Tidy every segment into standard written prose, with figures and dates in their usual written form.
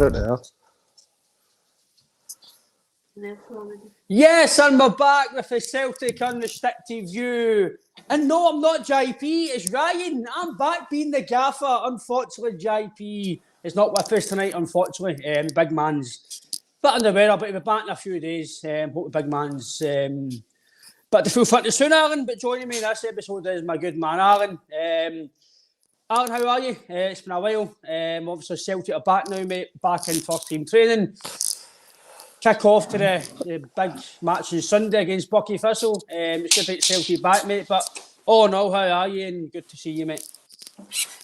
it there. Yes, and we're back with the Celtic Unrestricted View. And no, I'm not JP, it's Ryan. I'm back being the gaffer. Unfortunately, JP is not with us tonight, unfortunately. Big man's bit under the weather, but he'll be back in a few days. Hope the big man's back to full fitness soon, Aaron. But joining me in this episode is my good man, Aaron. Aaron, how are you? It's been a while. Obviously, Celtic are back now, mate. Back in first team training. Kick off to the big match on Sunday against Bucky Thistle. It's good to get Celtic back, mate. But all in all, how are you? And good to see you, mate.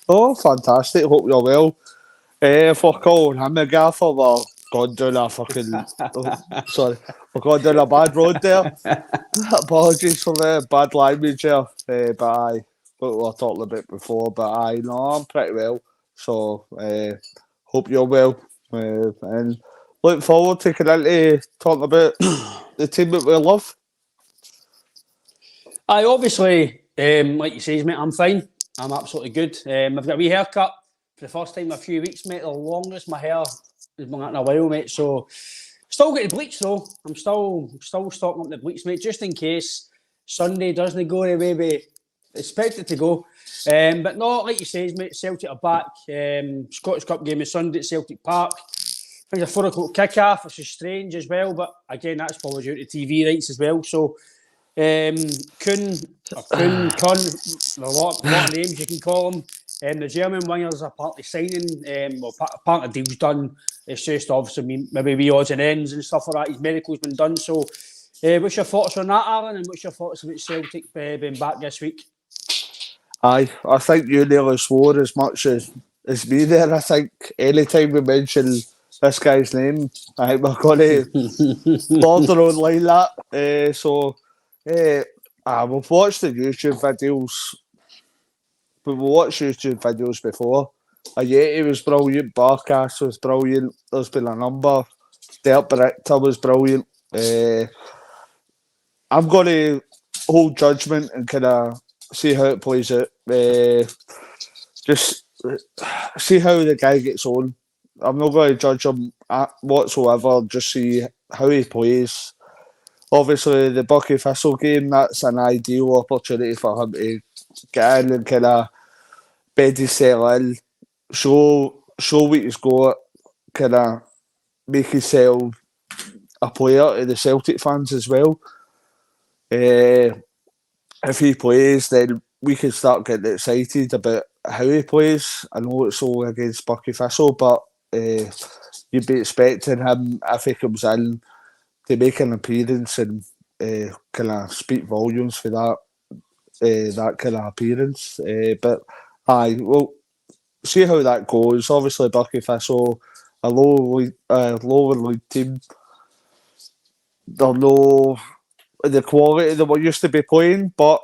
Oh, fantastic. Hope you're well. For calling him a gaffer, we're going down a fucking... we're going down a bad road there. Apologies for the bad language there. But aye, what we were talking about before. But aye, no, I'm pretty well. So, hope you're well. And look forward to talking about the team that we love. Aye, obviously, like you say, mate, I'm fine. I'm absolutely good. I've got a wee haircut for the first time in a few weeks, mate. The longest my hair has been in a while, mate. So, still getting bleach though. I'm still stocking up the bleach, mate, just in case Sunday doesn't go the way we expect it to go. But no, like you say, mate, Celtic are back. Scottish Cup game is Sunday at Celtic Park. I think it's a 4 o'clock kick-off, which is strange as well. But again, that's probably due to TV rights as well. So, Khun, a lot of names you can call him. The German wingers are partly signing. Part of the deal's done. It's just obviously maybe wee odds and ends and stuff like that. His medical's been done. So, what's your thoughts on that, Alan? And what's your thoughts about Celtic being back this week? Aye, I think you nearly swore as much as me there. I think any time we mention this guy's name, I think we're going to border on like that. We've watched the YouTube videos. We've watched YouTube videos before. Ayeti was brilliant. Barkas was brilliant. There's been a number. Dirk Brichter was brilliant. I'm going to hold judgment and kind of see how it plays out. Just see how the guy gets on. I'm not going to judge him whatsoever. Just see how he plays. Obviously, the Bucky Thistle game, that's an ideal opportunity for him to get in and kind of bed himself in, show what he's got, kind of make himself a player to the Celtic fans as well. If he plays, then we can start getting excited about how he plays. I know it's all against Bucky Thistle, but you'd be expecting him, if he comes in, to make an appearance and kind of speak volumes for that kind of appearance. But aye, we'll see how that goes. Obviously, Bucky Thistle, a lower league team. They're no the quality that we used to be playing, but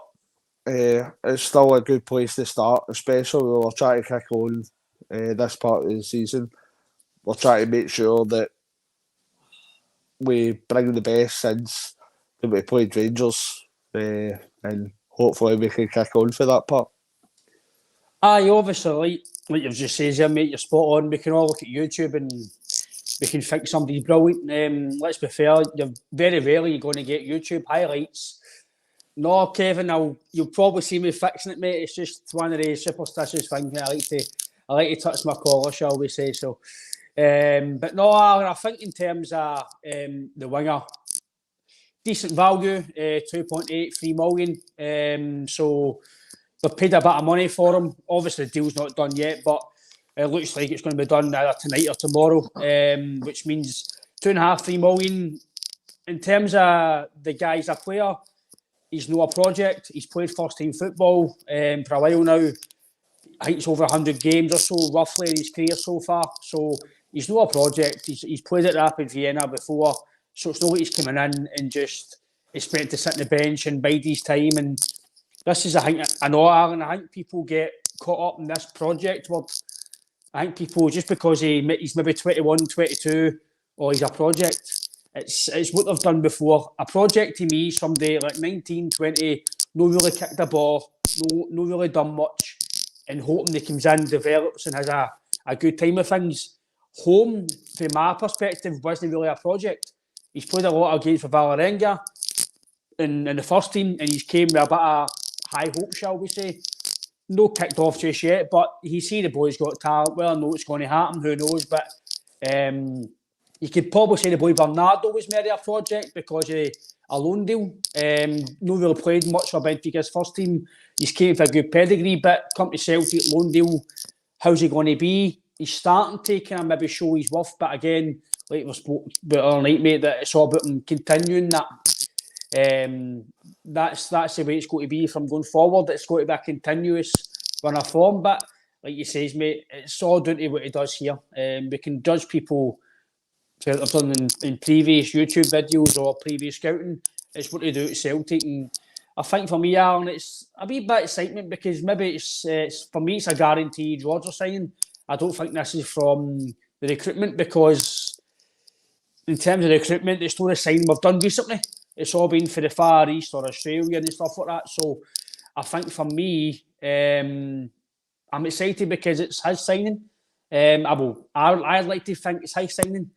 it's still a good place to start, especially when we're trying to kick on this part of the season. We're trying to make sure that we bring the best since that we played Rangers, and hopefully we can kick on for that part. Aye, obviously, like you've just said there, mate, you're spot on. We can all look at YouTube and we can think somebody's brilliant. Let's be fair, you're very rarely going to get YouTube highlights. No, Kevin, you'll probably see me fixing it, mate. It's just one of the superstitious things. I like to touch my collar, shall we say so. But no, I think in terms of the winger, decent value, 2.83 million. So they've paid a bit of money for him. Obviously, the deal's not done yet, but it looks like it's going to be done either tonight or tomorrow, which means 2.5-3 million. In terms of the guy's a player, he's not a project. He's played first-team football for a while now. I think it's over 100 games or so, roughly, in his career so far. So he's not a project. He's played at Rapid Vienna before. So it's not like he's coming in and just expect to sit on the bench and bide his time. And this is, I think, I know, Aaron, I think people get caught up in this project word. I think people, just because he's maybe 21, 22, or he's a project, it's what they've done before. A project to me, somebody like 19, 20, no really kicked the ball, no really done much, and hoping he comes in, develops, and has a good time of things. home, from my perspective, wasn't really a project. He's played a lot of games for Valerenga in the first team, and he's came with a bit of high hope, shall we say. No kicked off just yet, but he see the boy's got talent. Well, I know it's going to happen. Who knows? But you could probably say the boy Bernardo was maybe a project because of a loan deal. No really played much for Benfica's first team. He's came for a good pedigree, but come to Celtic, loan deal. How's he going to be? He's starting to kind of maybe show his worth, but again, like we spoke about earlier night, mate, that it's all about him continuing that. That's the way it's going to be from going forward. It's going to be a continuous run of form, but like you say, mate, it's all down to what he does here. We can judge people for what they've done in previous YouTube videos or previous scouting. It's what they do at Celtic, and I think for me, Alan, it's a wee bit of excitement because maybe it's for me it's a guaranteed Rodgers signing. I don't think this is from the recruitment because in terms of recruitment, it's not a signing we've done recently. It's all been for the Far East or Australia and stuff like that. So I think for me, I'm excited because it's his signing. I'd like to think it's his signing.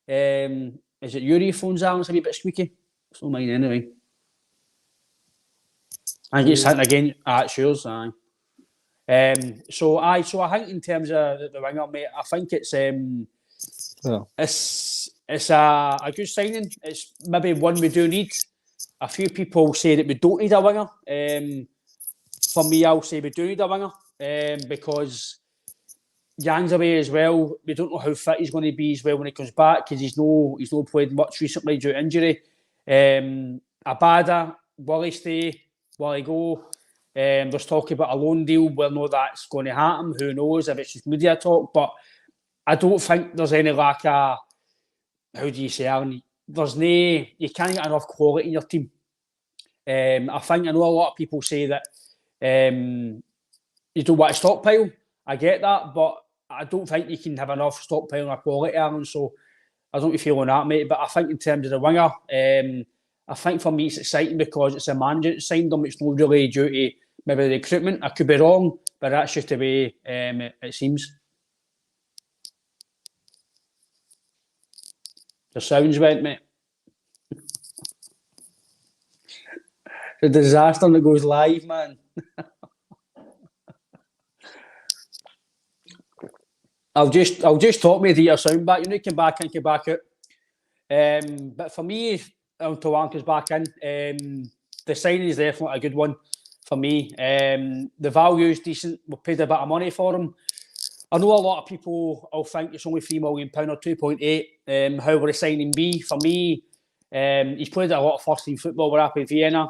Is it your earphones, Alan? It's a wee bit squeaky. It's not mine anyway. I think it's hitting again. It's yours. Aye. So I think in terms of the winger, mate, I think it's it's a good signing. It's maybe one we do need. A few people say that we don't need a winger. For me, I'll say we do need a winger because Yang's away as well. We don't know how fit he's going to be as well when he comes back because he's not played much recently due to injury. Abada, will he stay? Will he go? There's talk about a loan deal. Well, no, that's going to happen. Who knows if it's just media talk? But I don't think there's any like a, how do you say, Alan? There's no, you can't get enough quality in your team. I know a lot of people say that you don't want to stockpile. I get that, but I don't think you can have enough stockpile of quality, Alan. So I don't know if you feel on that, mate. But I think in terms of the winger, I think for me it's exciting because it's a manager that signed them. It's not really due to maybe the recruitment. I could be wrong, but that's just the way it seems. The sounds went, mate. The disaster that goes live, man. I'll just talk me to your sound back. You need to come back and come back out. But for me, until Anker's back in, the signing is definitely a good one for me. The value is decent. We paid a bit of money for him. I know a lot of people will think it's only £3 million or 2.8. How will the signing be? For me, he's played a lot of first team football with Rapid Vienna.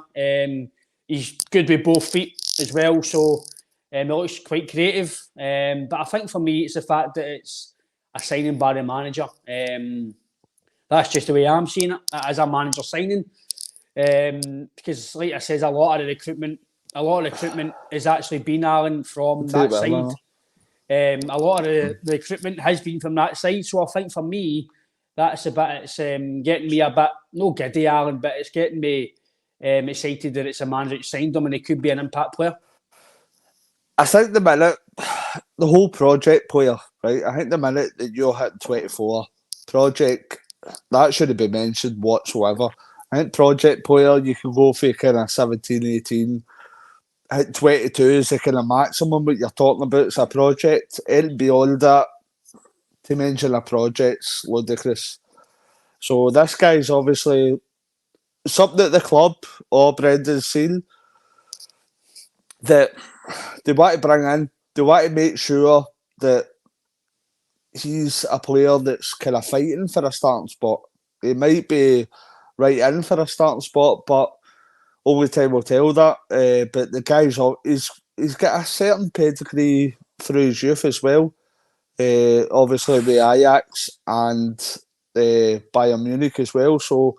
He's good with both feet as well, so he looks quite creative. But I think for me, it's the fact that it's a signing by the manager. That's just the way I'm seeing it as a manager signing. Because, like I said, a lot of the recruitment has actually been, Alan, from that side. A lot of the recruitment has been from that side. So I think for me, that's a bit, it's getting me a bit, no giddy, Alan, but it's getting me excited that it's a manager that signed him and he could be an impact player. I think the minute, the whole project player, right? I think the minute that you're hitting 24, project, that shouldn't be mentioned whatsoever. I think project player, you can go for kind of 17, 18. I think 22 is the kind of maximum what you're talking about. It's a project. And beyond that, to mention a project's ludicrous. So this guy's obviously something that the club or Brendan's seen that they want to bring in. They want to make sure that he's a player that's kind of fighting for a starting spot. He might be right in for a starting spot, but only time will tell that. But the guy's he's got a certain pedigree through his youth as well. Obviously with Ajax and Bayern Munich as well. So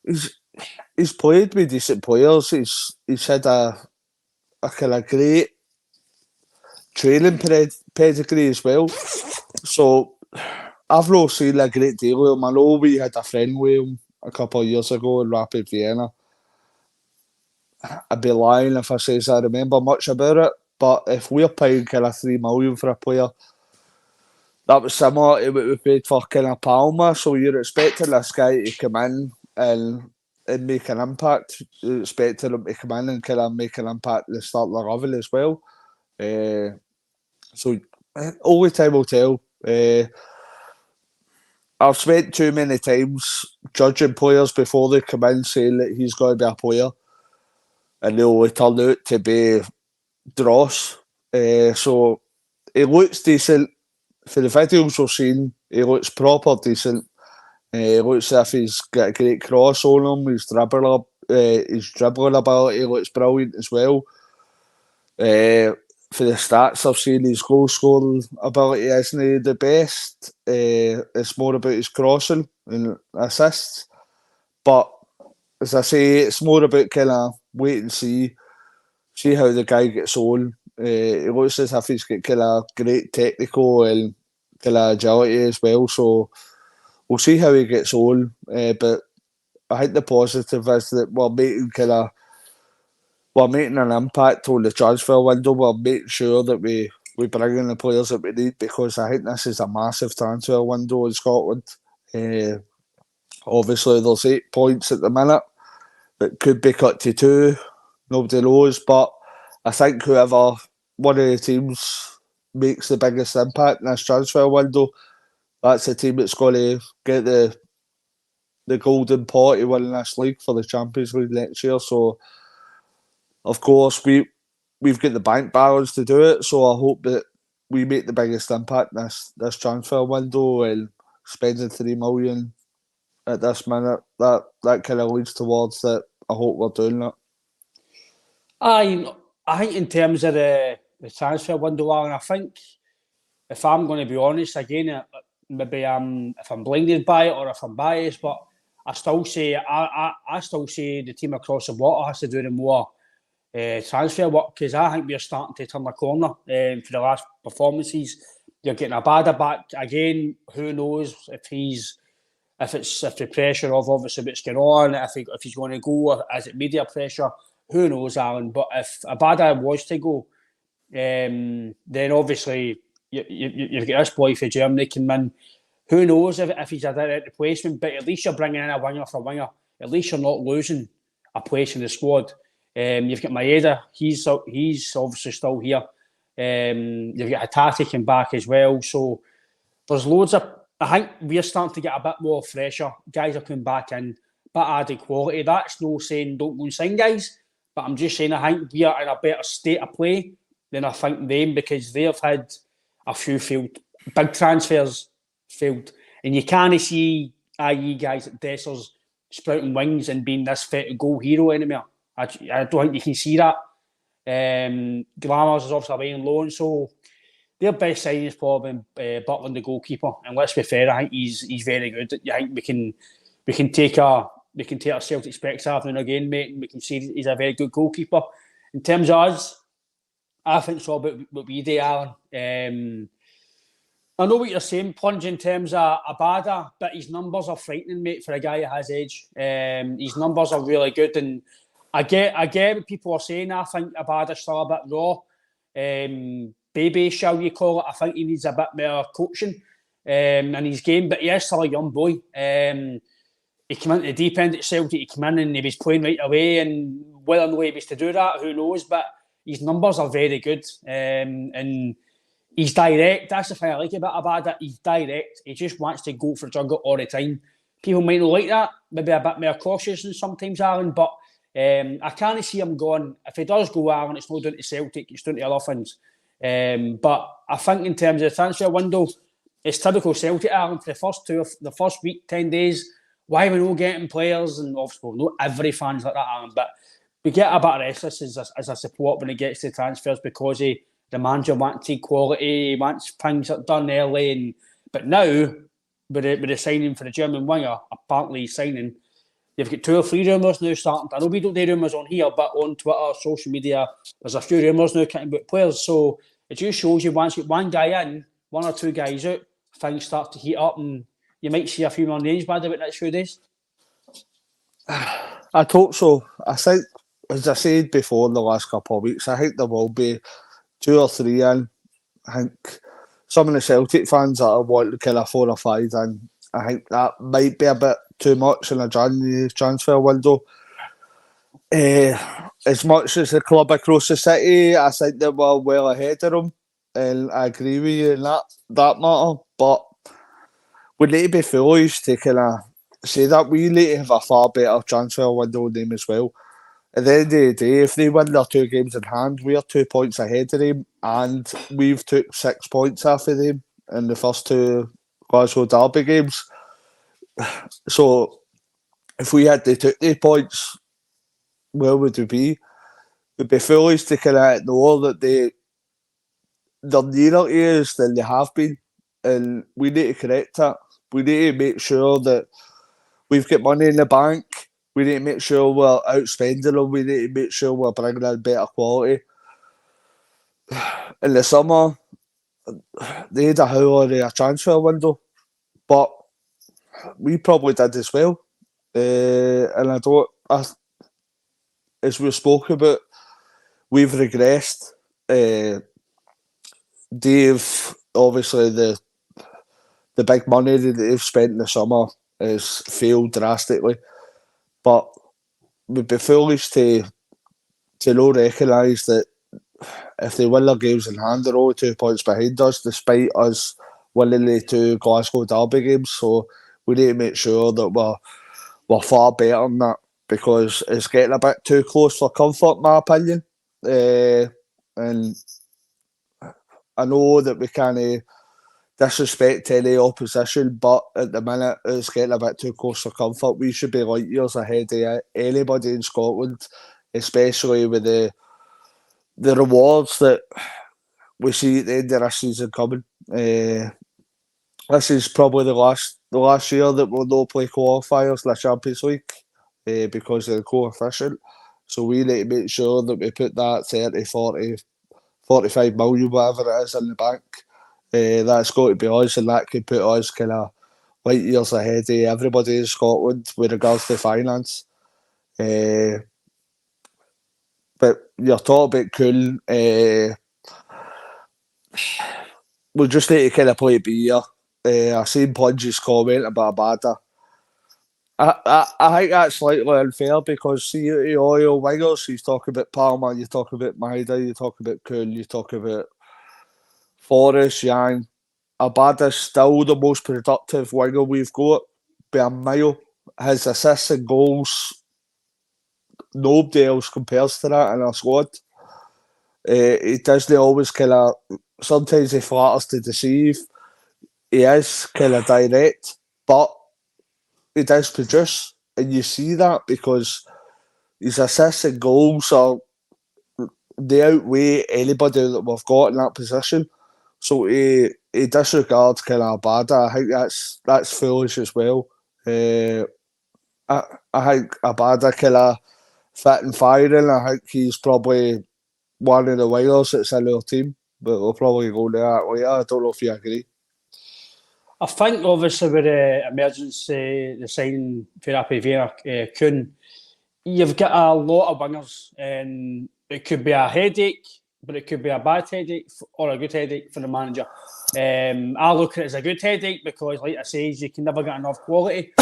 he's played with decent players. He's had a kind of great training pedigree as well. So I've not seen a great deal of him. I know we had a friend with him a couple of years ago in Rapid Vienna. I'd be lying if I says I remember much about it. But if we're paying kind of $3 million for a player, that was similar to what we paid for kind of Palmer. So you're expecting this guy to come in and make an impact. You're expecting him to come in and kind of make an impact at the start of the level as well. So only time will tell. I've spent too many times judging players before they come in saying that he's going to be a player, and they only turn out to be dross. So he looks decent. For the videos we've seen, he looks proper decent. He looks as if he's got a great cross on him. His dribbling ability looks brilliant as well. For the stats I've seen, his goal scoring ability isn't the best. It's more about his crossing and assists. But as I say, it's more about kind of wait and see how the guy gets on. He looks as if he's got kind of great technical and kind of agility as well. So we'll see how he gets on. But I think the positive is that we're making an impact on the transfer window. We're making sure that we bring in the players that we need, because I think this is a massive transfer window in Scotland. Obviously, there's 8 points at the minute that could be cut to 2. Nobody knows, but I think whoever one of the teams makes the biggest impact in this transfer window, that's the team that's going to get the golden pot to win this league for the Champions League next year. So, of course, we've got the bank balance to do it. So I hope that we make the biggest impact in this transfer window, and spending 3 million at this minute, that kind of leads towards that. I hope we're doing that. I think in terms of the transfer window, Alan, I think if I'm going to be honest, again, maybe if I'm blinded by it or if I'm biased, but I still say the team across the water has to do the more transfer work, because I think we're starting to turn the corner for the last performances. You're getting a Abada back again. Who knows if the pressure of obviously what's going on, if he's going to go, or is it media pressure? Who knows, Alan? But if Abada was to go, then obviously you've got this boy for Germany come in. Who knows if he's a direct replacement? But at least you're bringing in a winger for winger. At least you're not losing a place in the squad. You've got Maeda. He's obviously still here. You've got Hatate come back as well. So there's loads of. I think we're starting to get a bit more fresher. Guys are coming back in, but added quality. That's no saying don't go and sign guys, but I'm just saying I think we are in a better state of play than I think them, because they've had a few big transfers failed, and you can't see IE guys at Dessers sprouting wings and being this fit goal hero anymore. I don't think you can see that. Glamours is obviously away on loan, so their best signing is probably Butland, the goalkeeper. And let's be fair, I think he's very good. I think we can take our Celtic specs off now and again, mate, and we can see he's a very good goalkeeper. In terms of us, I think it's all about what we do, Alan. I know what you're saying, Plunge, in terms of Abada, but his numbers are frightening, mate, for a guy at his age. His numbers are really good, and I get what people are saying. I think Abada's still a bit raw. Baby, shall you call it? I think he needs a bit more coaching in his game, but he is still a young boy. He came into the deep end at Celtic, he came in and he was playing right away, and whether or not he was to do that, who knows, but his numbers are very good. And he's direct. That's the thing I like about Abada. He's direct. He just wants to go for juggle all the time. People might not like that, maybe a bit more cautious than sometimes, Alan, but I can't see him going. If he does go, Alan, it's not down to Celtic, it's down to other things. But I think in terms of the transfer window, it's typical Celtic, Alan, for the first week, 10 days. Why are we not getting players? And obviously, not every fan's like that, Alan, but we get a bit restless as a support when it gets to transfers, because the manager wants quality, wants things done early. But now, with the signing for the German winger, apparently signing, you've got 2 or 3 rumours now starting. I know we don't do rumours on here, but on Twitter, social media, there's a few rumours now coming about players. So it just shows you once you get one guy in, 1 or 2 guys out, things start to heat up, and you might see a few more names by the next few days. I hope so. I think, as I said before in the last couple of weeks, I think there will be 2 or 3 in. I think some of the Celtic fans that are wanting kind of 4 or 5, and I think that might be a bit too much in a January transfer window. As much as the club across the city, I think they were well ahead of them, and I agree with you in that matter. But we need to be foolish to kind of say that. We need to have a far better transfer window than them as well. At the end of the day, if they win their 2 games in hand, we're 2 points ahead of them, and we've took 6 points off of them in the first 2 Glasgow Derby games. So if we had to take the points, where would we be? We'd be foolish to kind of ignore that they're nearer to us than they have been, and we need to correct that. We need to make sure that we've got money in the bank. We need to make sure we're outspending them. We need to make sure we're bringing in better quality. In the summer, they had a hell of a transfer window, but we probably did as well. And as we spoke about, we've regressed. Dave, obviously, the big money that they've spent in the summer has failed drastically. But we'd be foolish to not recognise that if they win their games in hand, they're only 2 points behind us, despite us winning the 2 Glasgow Derby games. So we need to make sure that we're far better than that, because it's getting a bit too close for comfort, in my opinion. And I know that we can't disrespect any opposition, but at the minute it's getting a bit too close for comfort. We should be light years ahead of anybody in Scotland, especially with the rewards that we see at the end of this season coming. This is probably the last year that we'll not play qualifiers in the Champions League because of the coefficient. So we need to make sure that we put that 30, 40, 45 million, whatever it is, in the bank. That's got to be us, and that could put us kind of light years ahead of everybody in Scotland with regards to finance. But you're talking about Khun. We just need to kind of play it by ear. I've seen Punch's comment about Abada. I think that's slightly unfair, because see, all your wingers, you talk about Palmer, you talk about Maida, you talk about Khun, you talk about Forrest, Yang. Abada's still the most productive winger we've got by a mile. His assists and goals, nobody else compares to that in our squad. He doesn't always kind of, sometimes he flatters to deceive. He is kind of direct, but he does produce, and you see that because his assists and goals they outweigh anybody that we've got in that position. So he disregards kind of Abada. I think that's foolish as well. I think Abada kind of fit and firing. I think he's probably one of the wingers that's in our team, but we'll probably go to that later. I don't know if you agree. I think obviously with the emergency, the signing for Happy Vera, Khun, you've got a lot of wingers, and it could be a headache, but it could be a bad headache or a good headache for the manager. I look at it as a good headache because, like I say, you can never get enough quality.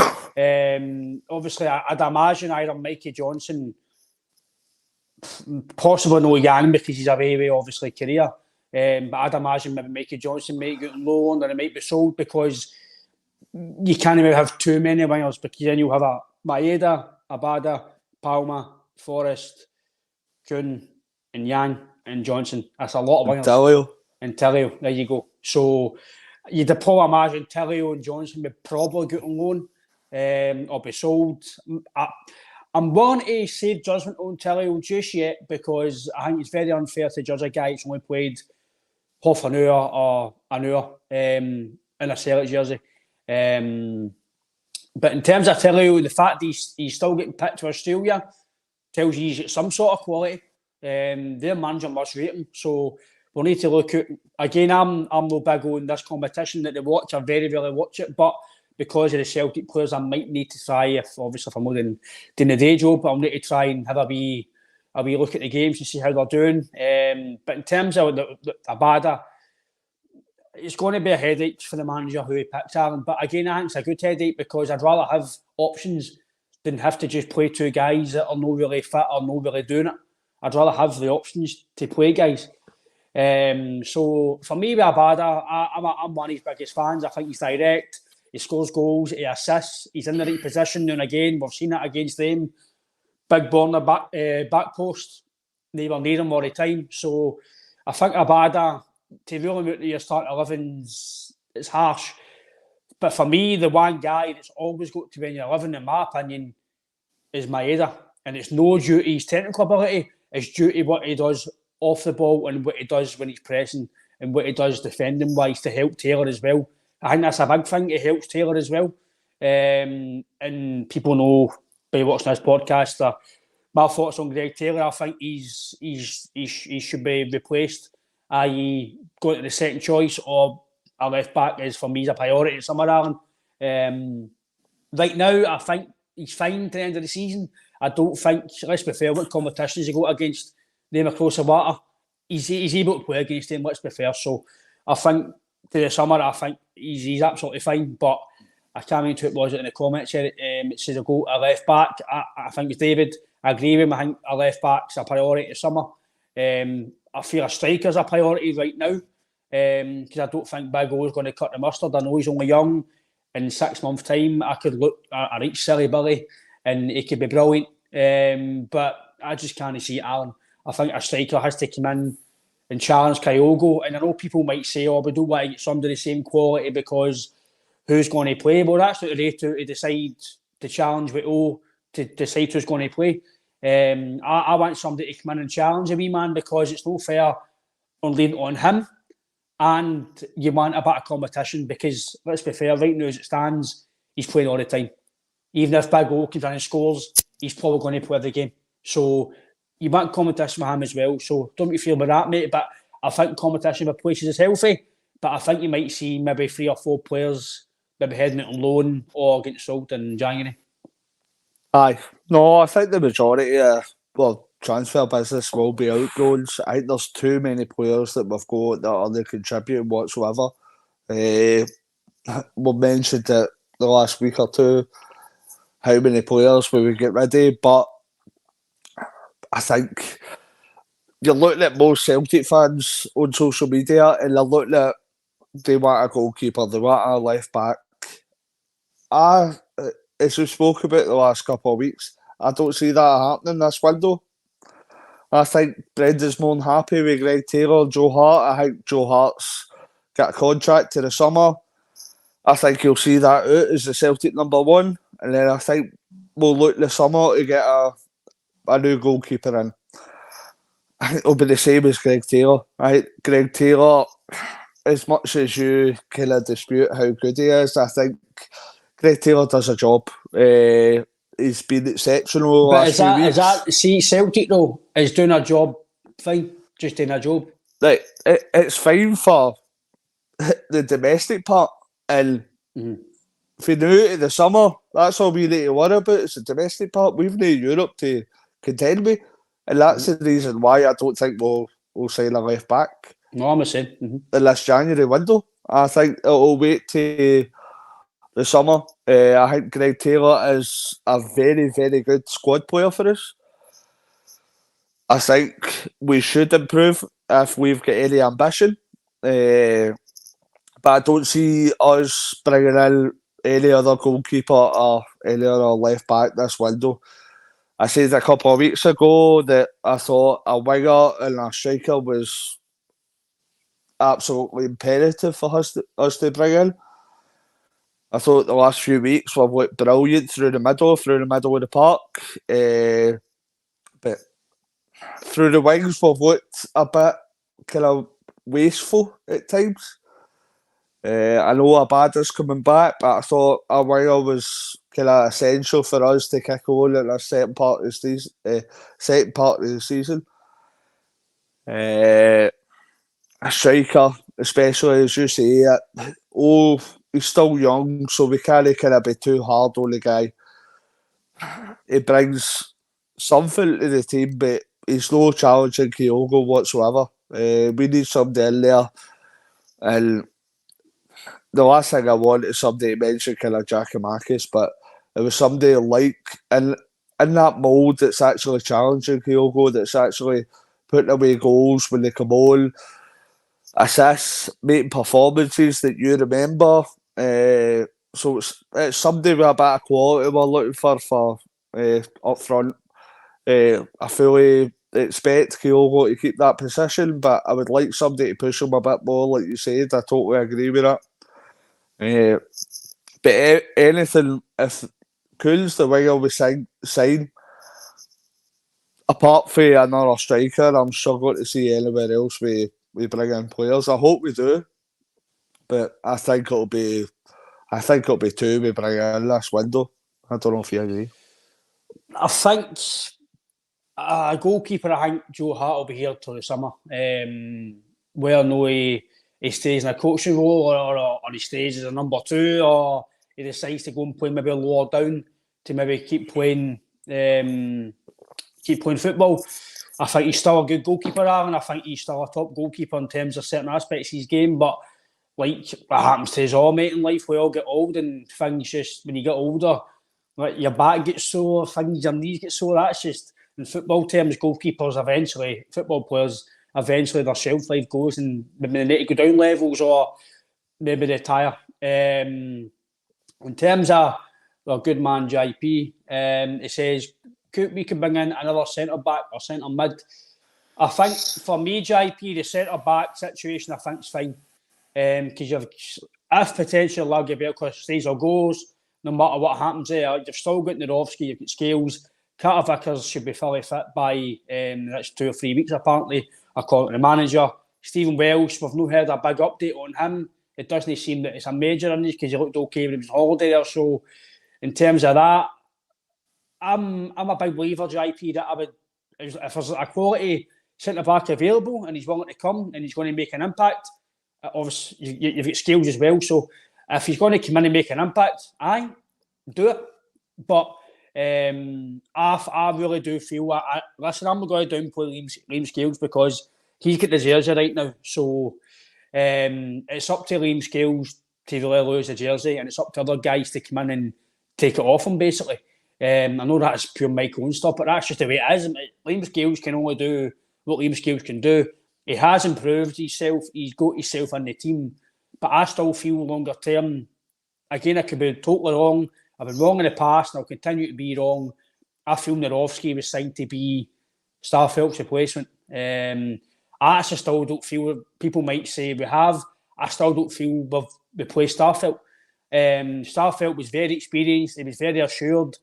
Obviously, I'd imagine either Mikey Johnson, possibly no Yang because he's away, obviously, career. But I'd imagine maybe Mikey Johnson might get loaned or it might be sold, because you can't even have too many wingers, because then you'll have a Maeda, Abada, Palma, Forrest, Khun, and Yang, and Johnson. That's a lot of wingers. And Tillio, there you go. So you'd probably imagine Tillio and Johnson would probably get on loan or be sold. I'm willing to say judgment on Tillio just yet, because I think it's very unfair to judge a guy who's only played half an hour or an hour in a Celtic jersey. But in terms of Tillio, the fact he's still getting picked to Australia tells you he's got some sort of quality. Their manager must rate him. So we'll need to look at, again, I'm no big on this competition that they watch. I very rarely watch it, but because of the Celtic players, I might need to try, if I'm more than doing the day job, I'll need to try and have a wee look at the games and see how they're doing. But in terms of the Abada, it's going to be a headache for the manager who he picks, Aaron. But again, I think it's a good headache because I'd rather have options than have to just play two guys that are not really fit or not really doing it. I'd rather have the options to play guys. So for me, with Abada, I'm one of his biggest fans. I think he's direct. He scores goals. He assists. He's in the right position. And again, we've seen it against them. Big burner back post. They were near him all the time. So I think Abada, to really move to your start 11s, it's harsh. But for me, the one guy that's always got to be in your 11, in my opinion, is Maeda. And it's no due to his technical ability. It's due to what he does off the ball and what he does when he's pressing and what he does defending wise to help Taylor as well. I think that's a big thing. It helps Taylor as well. And people know by watching this podcast my thoughts on Greg Taylor. I think he should be replaced, i.e. going to the second choice or a left back is for me is a priority at Summer Ireland. Right now, I think he's fine to the end of the season. I don't think, let's be fair, what competitions he got against them across the water, he's able to play against them, let's be fair. So I think to the summer, I think he's absolutely fine. But I can't remember who it was in the comments here. It says a left back. I think it's David. I agree with him. I think a left back's a priority this summer. I feel a striker's a priority right now because I don't think Big O is going to cut the mustard. I know he's only young. In 6 months' time, I could look at each silly Billy and he could be brilliant. But I just can't see it, Alan. I think a striker has to come in and challenge Kyogo. And I know people might say, we don't want to get somebody the same quality because who's going to play? Well, that's what they to decide to challenge with O to decide who's going to play. I want somebody to come in and challenge a wee man because it's no fair on leaving on him. And you want a bit of competition because, let's be fair, right now as it stands, he's playing all the time. Even if Big O comes in and scores, he's probably going to play the game. So you want competition with him as well. So don't you feel about that, mate? But I think competition with places is healthy. But I think you might see maybe 3 or 4 players maybe heading it on loan or getting sold in January. Aye. No, I think the majority transfer business will be outgoings. I think there's too many players that we've got that are not contributing whatsoever. We mentioned it the last week or two, how many players we would get ready, but I think you're looking at most Celtic fans on social media and they're looking at they want a goalkeeper, they want a left back. As we spoke about the last couple of weeks, I don't see that happening this window. I think Brendan's more than happy with Greg Taylor and Joe Hart. I think Joe Hart's got a contract to the summer. I think he'll see that out as the Celtic number 1. And then I think we'll look this summer to get a new goalkeeper in. I think it'll be the same as Greg Taylor. I think Greg Taylor, as much as you kind of dispute how good he is, I think Greg Taylor does a job. He's been exceptional the last few weeks. See, Celtic though is doing a job fine, just doing a job. Like it's fine for the domestic part, and for now to the summer, that's all we need to worry about. It's the domestic part. We've no Europe to contend with, and that's the reason why I don't think we'll sign a left back. No, I'm saying in this January window. I think it'll wait to the summer. I think Greg Taylor is a very, very good squad player for us. I think we should improve if we've got any ambition. But I don't see us bringing in any other goalkeeper or any other left back this window. I said a couple of weeks ago that I thought a winger and a striker was absolutely imperative for us to bring in. I thought the last few weeks we've looked brilliant through the middle of the park. But through the wings we've looked a bit kind of wasteful at times. I know Abada's coming back, but I thought a winger was kind of essential for us to kick on in a second part of the season. A striker, especially as you say, he's still young, so we can't kind of be too hard on the guy. He brings something to the team, but he's no challenging Kyogo whatsoever. We need somebody in there, and the last thing I want is somebody to mention kind of Giacomakis, but it was somebody like in that mould that's actually challenging Kyogo, that's actually putting away goals when they come on, assists, making performances that you remember. So it's somebody with a bit of quality we're looking for up front. I fully expect Kyogo to keep that position, but I would like somebody to push him a bit more, like you said. I totally agree with that. But anything, if Khun's the winger we sign, apart from another striker, I'm struggling to see anywhere else we bring in players. I hope we do, but I think it'll be two we bring in this window. I don't know if you agree. I think a goalkeeper, I think Joe Hart will be here till the summer. Whether or not he stays in a coaching role or he stays as a number two, or he decides to go and play maybe lower down to maybe keep playing football. I think he's still a good goalkeeper, Aaron. I think he's still a top goalkeeper in terms of certain aspects of his game. But like what happens to us all, mate, in life, we all get old, and things just, when you get older, like your back gets sore, your knees get sore. That's just, in football terms, football players eventually their shelf life goes, and maybe they need to go down levels or maybe retire. In terms of our good man JP, it says we can bring in another centre back or centre mid. I think for me, JP, the centre back situation I think is fine, because you've, if potentially Lagerbielke stays or goes, no matter what happens there, you've still got Nadovsky, you've got Scales. Carter Vickers should be fully fit by the next 2 or 3 weeks, apparently, according to the manager. Stephen Welsh, we've not heard a big update on him. It doesn't seem that it's a major injury because he looked okay when he was on holiday there. So, in terms of that, I'm a big believer, JP, that I would, if there's a quality centre back available and he's willing to come and he's going to make an impact, obviously you've got Scales as well. So, if he's going to come in and make an impact, aye, do it. But I really do feel listen, I'm not going to downplay Liam Scales because he's got the jersey right now. So it's up to Liam Scales to really lose the jersey, and it's up to other guys to come in and take it off him, basically. I know that's pure Michael and stuff, but that's just the way it is. Liam Scales can only do what Liam Scales can do. He has improved himself. He's got himself in the team. But I still feel longer term, again, I could be totally wrong. I've been wrong in the past and I'll continue to be wrong. I feel Nadovsky was signed to be Starfelt's replacement. I actually still don't feel, people might say we have, I still don't feel we've replaced Starfelt. Starfelt was very experienced, he was very assured.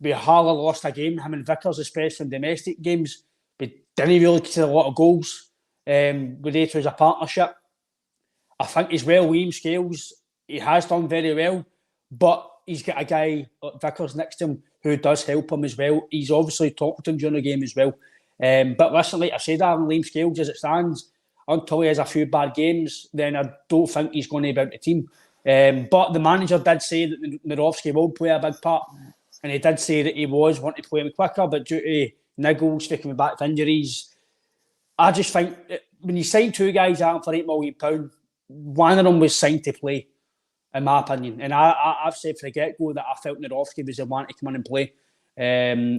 We hardly lost a game, him and Vickers, especially in domestic games. We didn't really get a lot of goals. With it as a partnership. I think as well, Liam Scales, he has done very well, but he's got a guy like Vickers next to him who does help him as well. He's obviously talked to him during the game as well. But listen, like I said, Aaron, Liam Scales, as it stands, until he has a few bad games, then I don't think he's going to be out the team. But the manager did say that Nadovsky will play a big part, and he did say that he was wanting to play him quicker, but due to niggles, taking back to injuries, I just think when you sign two guys out for £8 million, one of them was signed to play, in my opinion. And I've said from the get-go that I felt Nadovsky was the one to come in and play.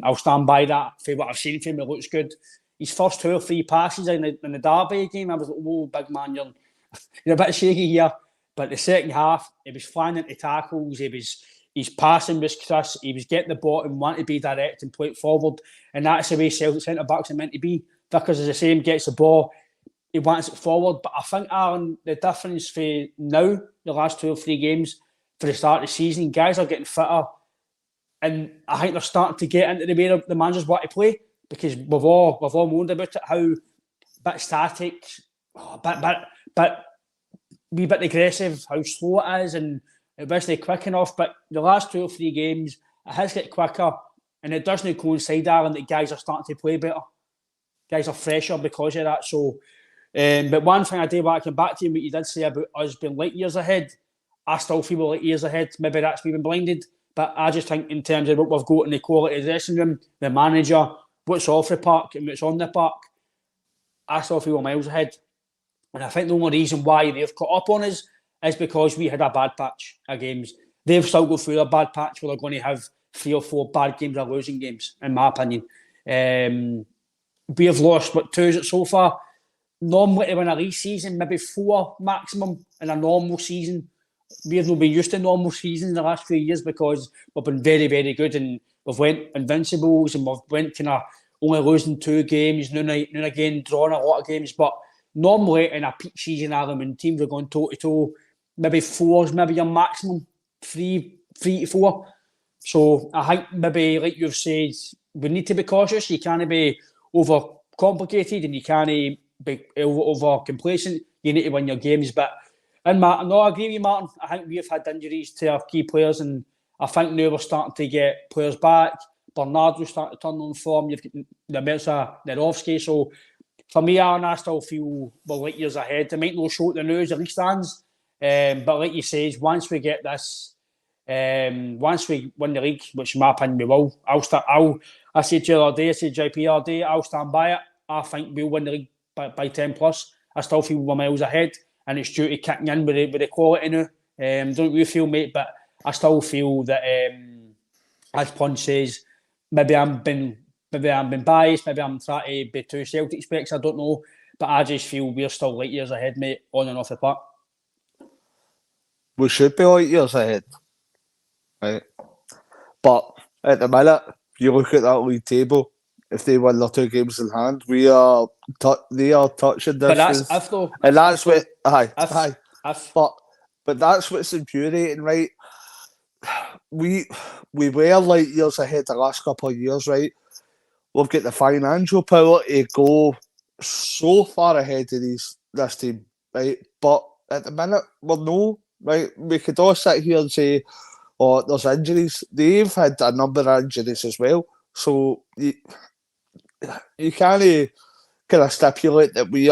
I'll stand by that. For what I've seen from him, it looks good. His first 2 or 3 passes in the Derby game, I was like, whoa, big man, you're a bit shaky here. But the second half, he was flying into tackles, his passing was crisp, he was getting the ball and wanting to be direct and play it forward. And that's the way Celtic centre-backs are meant to be. Vickers is the same, gets the ball, he wants it forward. But I think, Aaron, the difference for now, the last 2 or 3 games, for the start of the season, guys are getting fitter. And I think they're starting to get into the way the managers want to play, because we've all moaned about it, how a bit static, a wee bit aggressive, how slow it is, and it wasn't quick enough. But the last 2 or 3 games, it has got quicker, and it doesn't coincide, Aaron, that guys are starting to play better. Guys are fresher because of that. So, but one thing I do want to come back to, what you did say about us being light years ahead, I still feel we're light years ahead. Maybe that's me being blinded, but I just think in terms of what we've got in the quality of the dressing room, the manager, what's off the park and what's on the park, I still feel we're miles ahead. And I think the only reason why they've caught up on us is because we had a bad patch of games. They've still got through a bad patch where they're going to have 3 or 4 bad games or losing games, in my opinion. We have lost, 2 is it so far? Normally to win a league season, maybe 4 maximum in a normal season. We have not been used to normal seasons in the last few years because we've been very, very good and we've went invincibles and we've went kind of only losing 2 games, now and again drawing a lot of games. But normally in a peak season, Adam, when teams are going toe to toe, maybe 4 is maybe your maximum, 3 to 4. So I think maybe, like you've said, we need to be cautious. You can't be over complicated and you can't be over complacent. You need to win your games. But and Martin, no, I agree with you, Martin. I think we've had injuries to our key players, and I think now we're starting to get players back. Bernardo's starting to turn on form. You've got the Merza, Nerovsky. So for me, Aaron, I still feel we're light years ahead. It might not show it the news, the league stands. But like you say, once we get this, once we win the league, which in my opinion we will, I said to you the other day, I said JP the other day, I'll stand by it. I think we'll win the league by 10 plus. I still feel we're miles ahead, and it's due to kicking in with the quality now. Don't you feel, mate? But I still feel that, as Punch says, maybe I'm been biased, maybe I'm trying to be too Celtic specs, I don't know. But I just feel we're still light years ahead, mate, on and off the park. We should be light years ahead, right? But at the minute, if you look at that league table, if they win their 2 games in hand, they are touching distance. But that's if though, and that's what if. But that's what's infuriating, right? We were light years ahead the last couple of years, right? We've got the financial power to go so far ahead of this team, right? But at the minute, we're no, right? We could all sit here and say, oh, there's injuries. They've had a number of injuries as well. So you can't kind of stipulate that we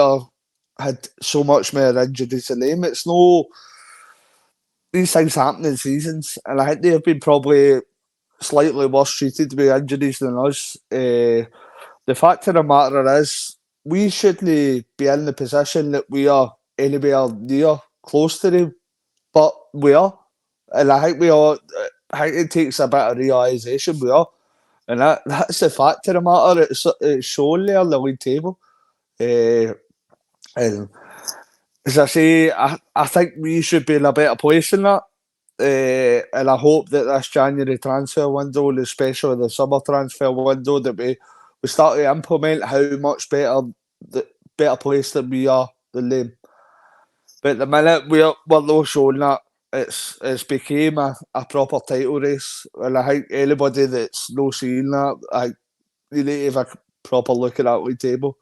had so much more injuries than them. It's no... These things happen in seasons, and I think they've been probably slightly worse treated with injuries than us. The fact of the matter is, we shouldn't be in the position that we are anywhere near close to them, but we are. And I think I think it takes a bit of realisation we are. And that's the fact of the matter. It's shown there on the league table. And as I say, I think we should be in a better place than that. And I hope that this January transfer window, and especially the summer transfer window, that we start to implement how much better place that we are than them. But at the minute, we're not showing that. It's became a proper title race, and I think anybody that's not seeing that, you need to have a proper look at that league table.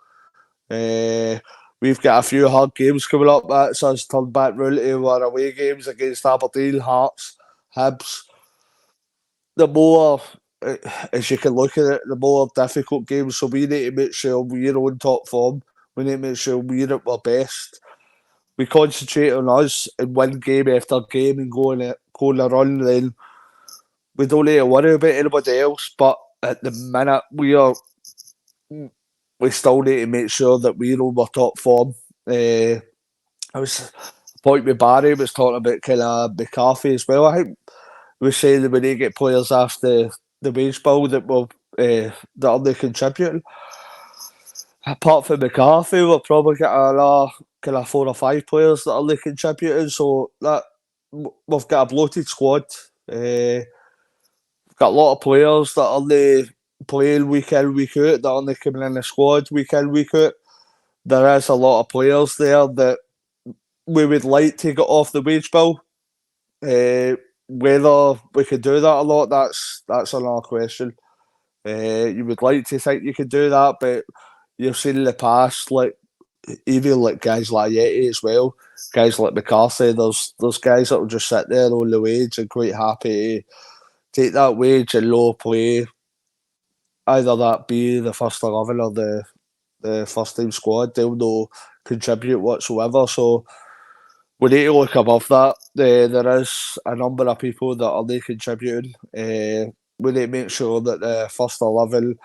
We've got a few hard games coming up. That's us turned back round to our away games against Aberdeen, Hearts, Hibs. The more, as you can look at it, the more difficult games. So we need to make sure we're on top form. We need to make sure we're at our best. We concentrate on us and win game after game and go on a run, then we don't need to worry about anybody else. But at the minute, we still need to make sure that we're on our top form. I was point with Barry was talking about kind of McCarthy as well. I think we saying that we need to get players off the wage bill that are only contributing. Apart from McCarthy, we'll probably get another kind of 4 or 5 players that are only contributing. So that we've got a bloated squad. We've got a lot of players that are only playing week in, week out, that are only coming in the squad week in, week out. There is a lot of players there that we would like to get off the wage bill. Whether we could do that or not, that's another question. You would like to think you could do that, but you've seen in the past, like even like guys like Yeti as well, guys like McCarthy, there's guys that will just sit there on the wage and quite happy to take that wage and low play. Either that be the first 11 or the first team squad, they'll not contribute whatsoever. So we need to look above that. There is a number of people that are not contributing. We need to make sure that the first 11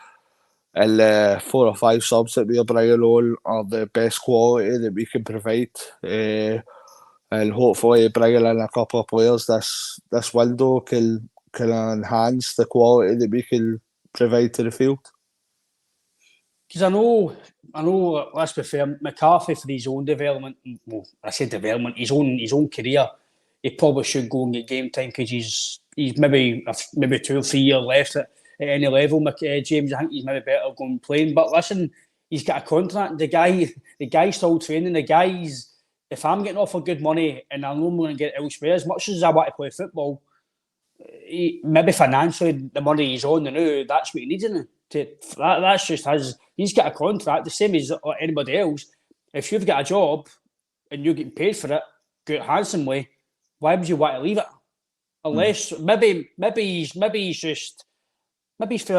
and the 4 or 5 subs that we're bringing on are the best quality that we can provide. And and hopefully bringing in a couple of players this window can enhance the quality that we can provide to the field. Because I know. Let's be fair, McCarthy for his own development. Well, I say development, his own career. He probably should go and get game time because he's maybe 2 or 3 years left at any level. James, I think he's maybe better going playing. But listen, he's got a contract. The guy's still training. The guy's. If I'm getting offered good money and I know I'm going to get elsewhere, as much as I want to play football, maybe financially the money he's on now, that's what he needs in it. That's just his. He's got a contract, the same as anybody else. If you've got a job and you're getting paid for it, good handsomely, why would you want to leave it? Unless maybe he's fell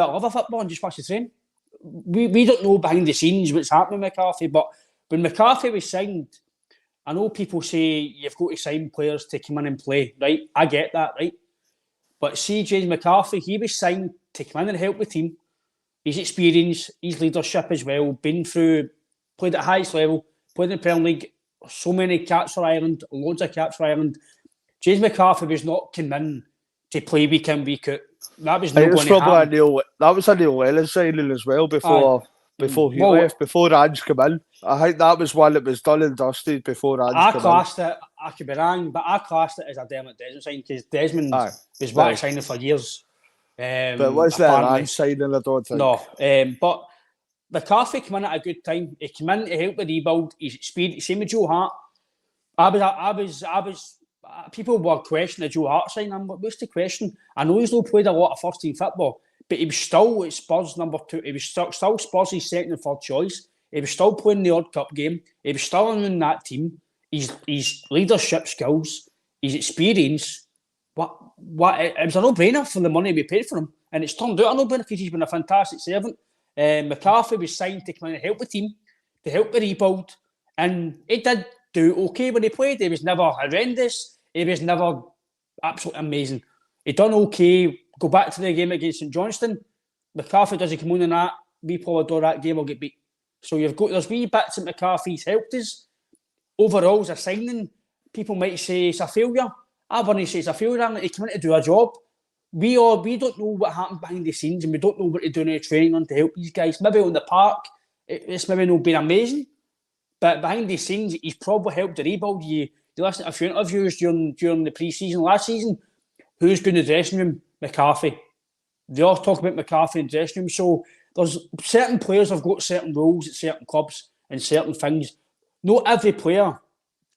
out of love with football and just wants to train. We don't know behind the scenes what's happening with McCarthy, but when McCarthy was signed, I know people say you've got to sign players to come in and play, right? I get that, right? But see, James McCarthy, he was signed to come in and help the team. His experience, his leadership as well, played at highest level, played in the Premier League, so many caps for Ireland, loads of caps for Ireland. James McCarthy was not coming in to play week in, week out. That was not going to happen. That was a Neil Lennon signing as well before he left, before Ange came in. I think that was one that was done and dusted before Ange came in. I could be wrong, but I classed it as a Dermot Desmond signing because Desmond was back signing for years. But was that an Ange signing? I don't think. No, but McCarthy came in at a good time. He came in to help the rebuild. He's experienced, same with Joe Hart. People were questioning the Joe Hart sign. What's the question? I know he's not played a lot of first team football, but he was still at Spurs number 2. He was still Spurs' second and third choice. He was still playing the odd cup game. He was still in that team. His leadership skills, his experience. It was a no-brainer for the money we paid for him, and it's turned out a no-brainer because he's been a fantastic servant. McCarthy was signed to come in and help the team, to help the rebuild, and he did do okay when he played. He was never horrendous. He was never absolutely amazing. He done okay. Go back to the game against St Johnstone. McCarthy doesn't come on in that. We probably do that game will get beat. So there's wee bits that McCarthy's helped us. Overall, as a signing, people might say it's a failure. I wouldn't say it's a failure. He came in to do a job. We don't know what happened behind the scenes, and we don't know what to do in the training on to help these guys. Maybe on the park, it's maybe not been amazing, but behind the scenes, he's probably helped the rebuild. You listen to a few interviews during the pre-season last season. Who's going to the dressing room? McCarthy. They all talk about McCarthy in the dressing room. So there's certain players have got certain roles at certain clubs and certain things. Not every player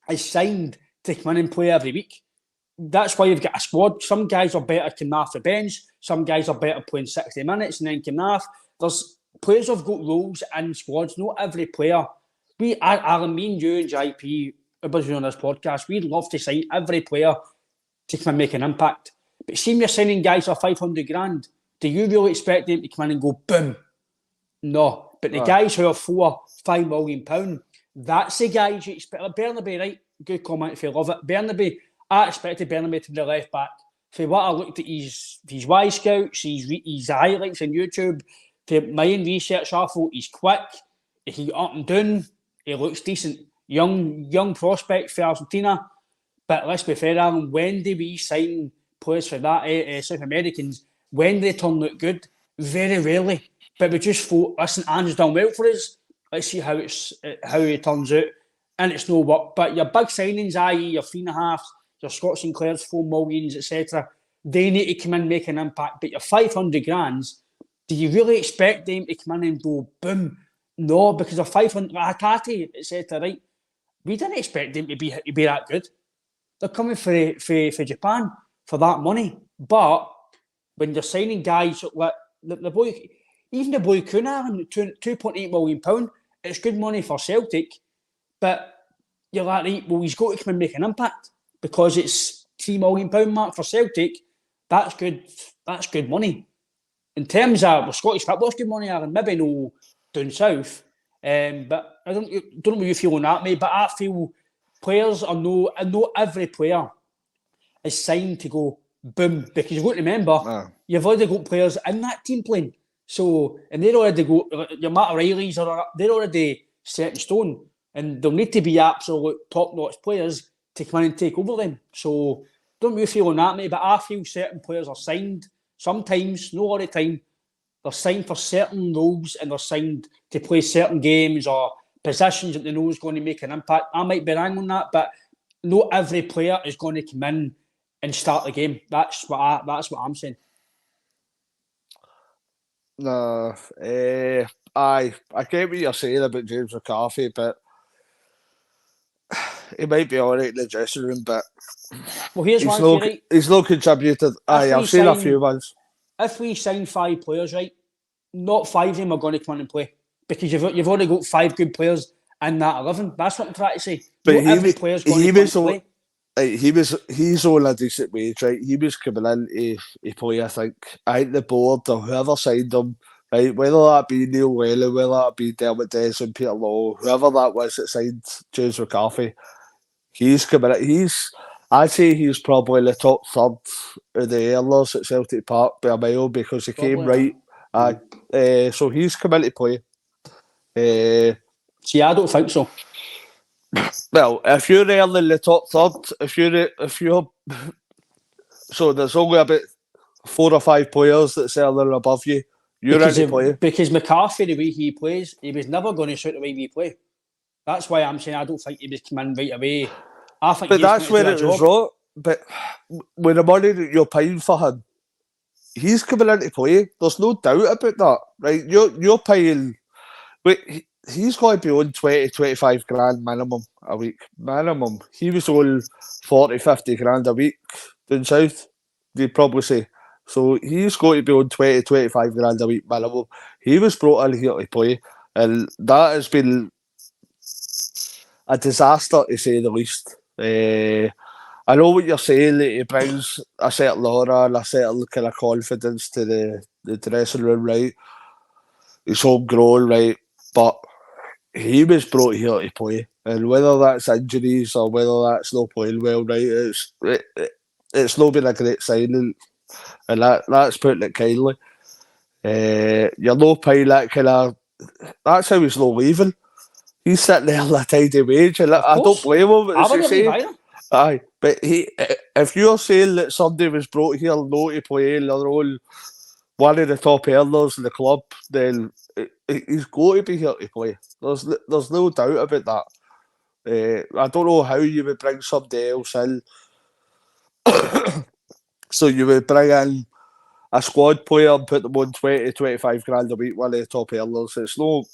is signed to come in and play every week. That's why you've got a squad. Some guys are better coming off the bench. Some guys are better playing 60 minutes and then coming off. There's players have got roles in squads. Not every player. Alan, me and you and JP, everybody on this podcast, we'd love to sign every player to come and make an impact. But see, you're signing guys for 500 grand. Do you really expect them to come in and go boom? No. But the guys who are £4-5 million, that's the guys you expect. Like Bernabe, right? Good comment if you love it. Bernabe, I expected Bernabe to be the left back. For what I looked at his Y scouts, his highlights on YouTube, for my own research, I thought he's quick, he got up and down, he looks decent. Young prospect for Argentina. But let's be fair, Alan, when do we sign players for that, South Americans, when they turn out good? Very rarely. But we just thought, listen, Ange's done well for us. Let's see how it turns out. And it's no work. But your big signings, i.e. your 3.5, your Scott Sinclair's 4 millions, etc., they need to come in and make an impact. But your 500 grands, do you really expect them to come in and go boom? No, because of 500, Hakati, etc., right? We didn't expect them to be that good. They're coming for Japan for that money. But when you're signing guys like the boy, even the boy Khun, £2.8 million, it's good money for Celtic. But you're like, right, well, he's got to come and make an impact because it's £3 million mark for Celtic. That's good. That's good money. In terms of Scottish football's good money, Aaron. Maybe no down south. But I don't know what you feel on that, mate. But I feel players are not every player is signed to go boom, because you've got to remember you've already got players in that team playing. So and they're already your Matt O'Reilly's they're already set in stone, and they'll need to be absolute top-notch players to come in and take over them. So don't you feel on that, mate? But I feel certain players are signed sometimes, not all the time. They're signed for certain roles and they're signed to play certain games or positions that they know is going to make an impact. I might be wrong on that, but not every player is going to come in and start the game. That's what I'm saying. No, I get what you're saying about James McCarthy, but he might be alright in the dressing room, but well, here's one for you, right? He's not contributed. I've seen a few ones. If we sign 5 players, right, not 5 of them are going to come in and play because you've already got 5 good players in that 11. That's what I'm trying to say. But not every player's going to come and play. He's on a decent wage, right? He was coming in to play, I think the board or whoever signed him, right? Whether that be Neil Whaley, whether that be Dermot Desmond, Peter Law, whoever that was that signed James McCarthy, he's coming in. I'd say he's probably the top third of the airlers at Celtic Park by a mile because he came right. So he's coming in to play. See, I don't think so. Well, if you're early in the top third, if you're so there's only about 4 or 5 players that's earlier above you. You're in to play. Because McCarthy, the way he plays, he was never going to shoot the way we play. That's why I'm saying I don't think he was coming right away. I think but that's where it was wrong. But with the money that you're paying for him, he's coming in to play. There's no doubt about that, right? You're paying. Wait, he's going to be on 20, 25 grand minimum a week. Minimum. He was on 40, 50 grand a week down south, they'd probably say. So he's going to be on 20, 25 grand a week minimum. He was brought in here to play, and that has been a disaster to say the least. I know what you're saying, that he brings a certain aura and a certain kind of confidence to the dressing room, right? He's homegrown, right? But he was brought here to play, and whether that's injuries or whether that's not playing well, right? It's not been a great signing, and that's putting it kindly. You're not paying that kind of. That's how he's not leaving. He's sitting there on a tidy wage, and I don't blame him. I wouldn't leave either. Aye, but if you're saying that somebody was brought here not to play, and they're all one of the top earners in the club, then he's got to be here to play. There's no doubt about that. I don't know how you would bring somebody else in. So you would bring in a squad player and put them on 20, 25 grand a week, one of the top earners. It's no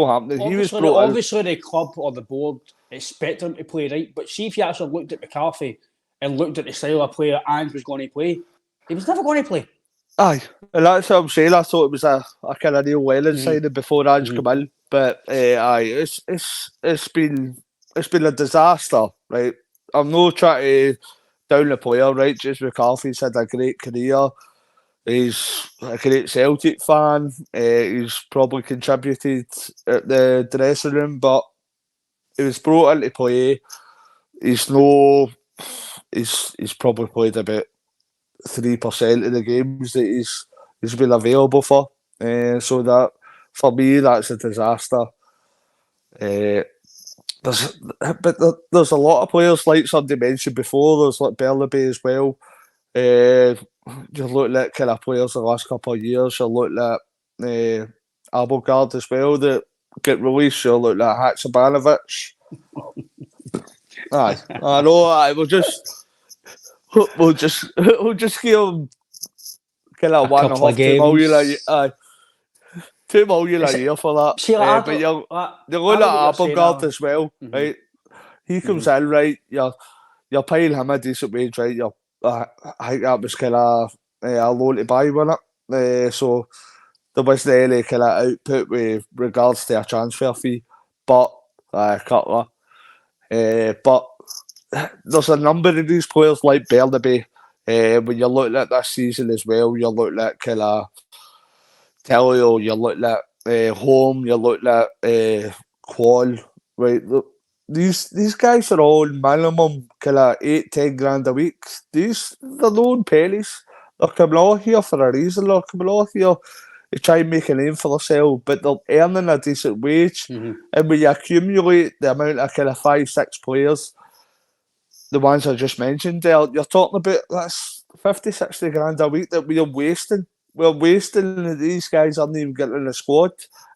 happening. Obviously the club or the board expect him to play, right? But see if you actually looked at McCarthy and looked at the style of player and was going to play, he was never going to play. Aye, and that's what I'm saying. I thought it was a kind of Neil Whaley signing before Ange come in, but it's been a disaster, right? I'm not trying to down the player, right? James McCarthy's had a great career. He's a great Celtic fan. He's probably contributed at the dressing room, but he was brought in to play. He's probably played about 3% of the games that he's been available for. So that for me, that's a disaster. There's a lot of players like somebody mentioned before. There's like Bernabe as well. You're looking at kind of players the last couple of years. You're looking at Abelgard as well that get released. You're looking at Haksabanovic. Aye, I know. We'll just give him kind of 1.5 2 million a year. Aye, 2 million a year for that. But you're looking at Abelgard as well, right? He comes in, right? You're paying him a decent wage, right? I think that was kind of a loan to buy, wasn't it? So there wasn't any kind of output with regards to a transfer fee, but Cutler. But there's a number of these players like Bernabe. When you're looking at this season as well, you're looking at kind of Telio, you're looking at Home, you're looking at Quan, right? These guys are all minimum kind of 8-10 grand a week. They're known pennies. They're coming out here for a reason. They're coming out here to try and make a name for themselves, but they're earning a decent wage. And when you accumulate the amount of kind of 5-6 players, the ones I just mentioned there, you're talking about that's 50, 60 grand a week that we're wasting. We're wasting, and these guys aren't even getting in the squad.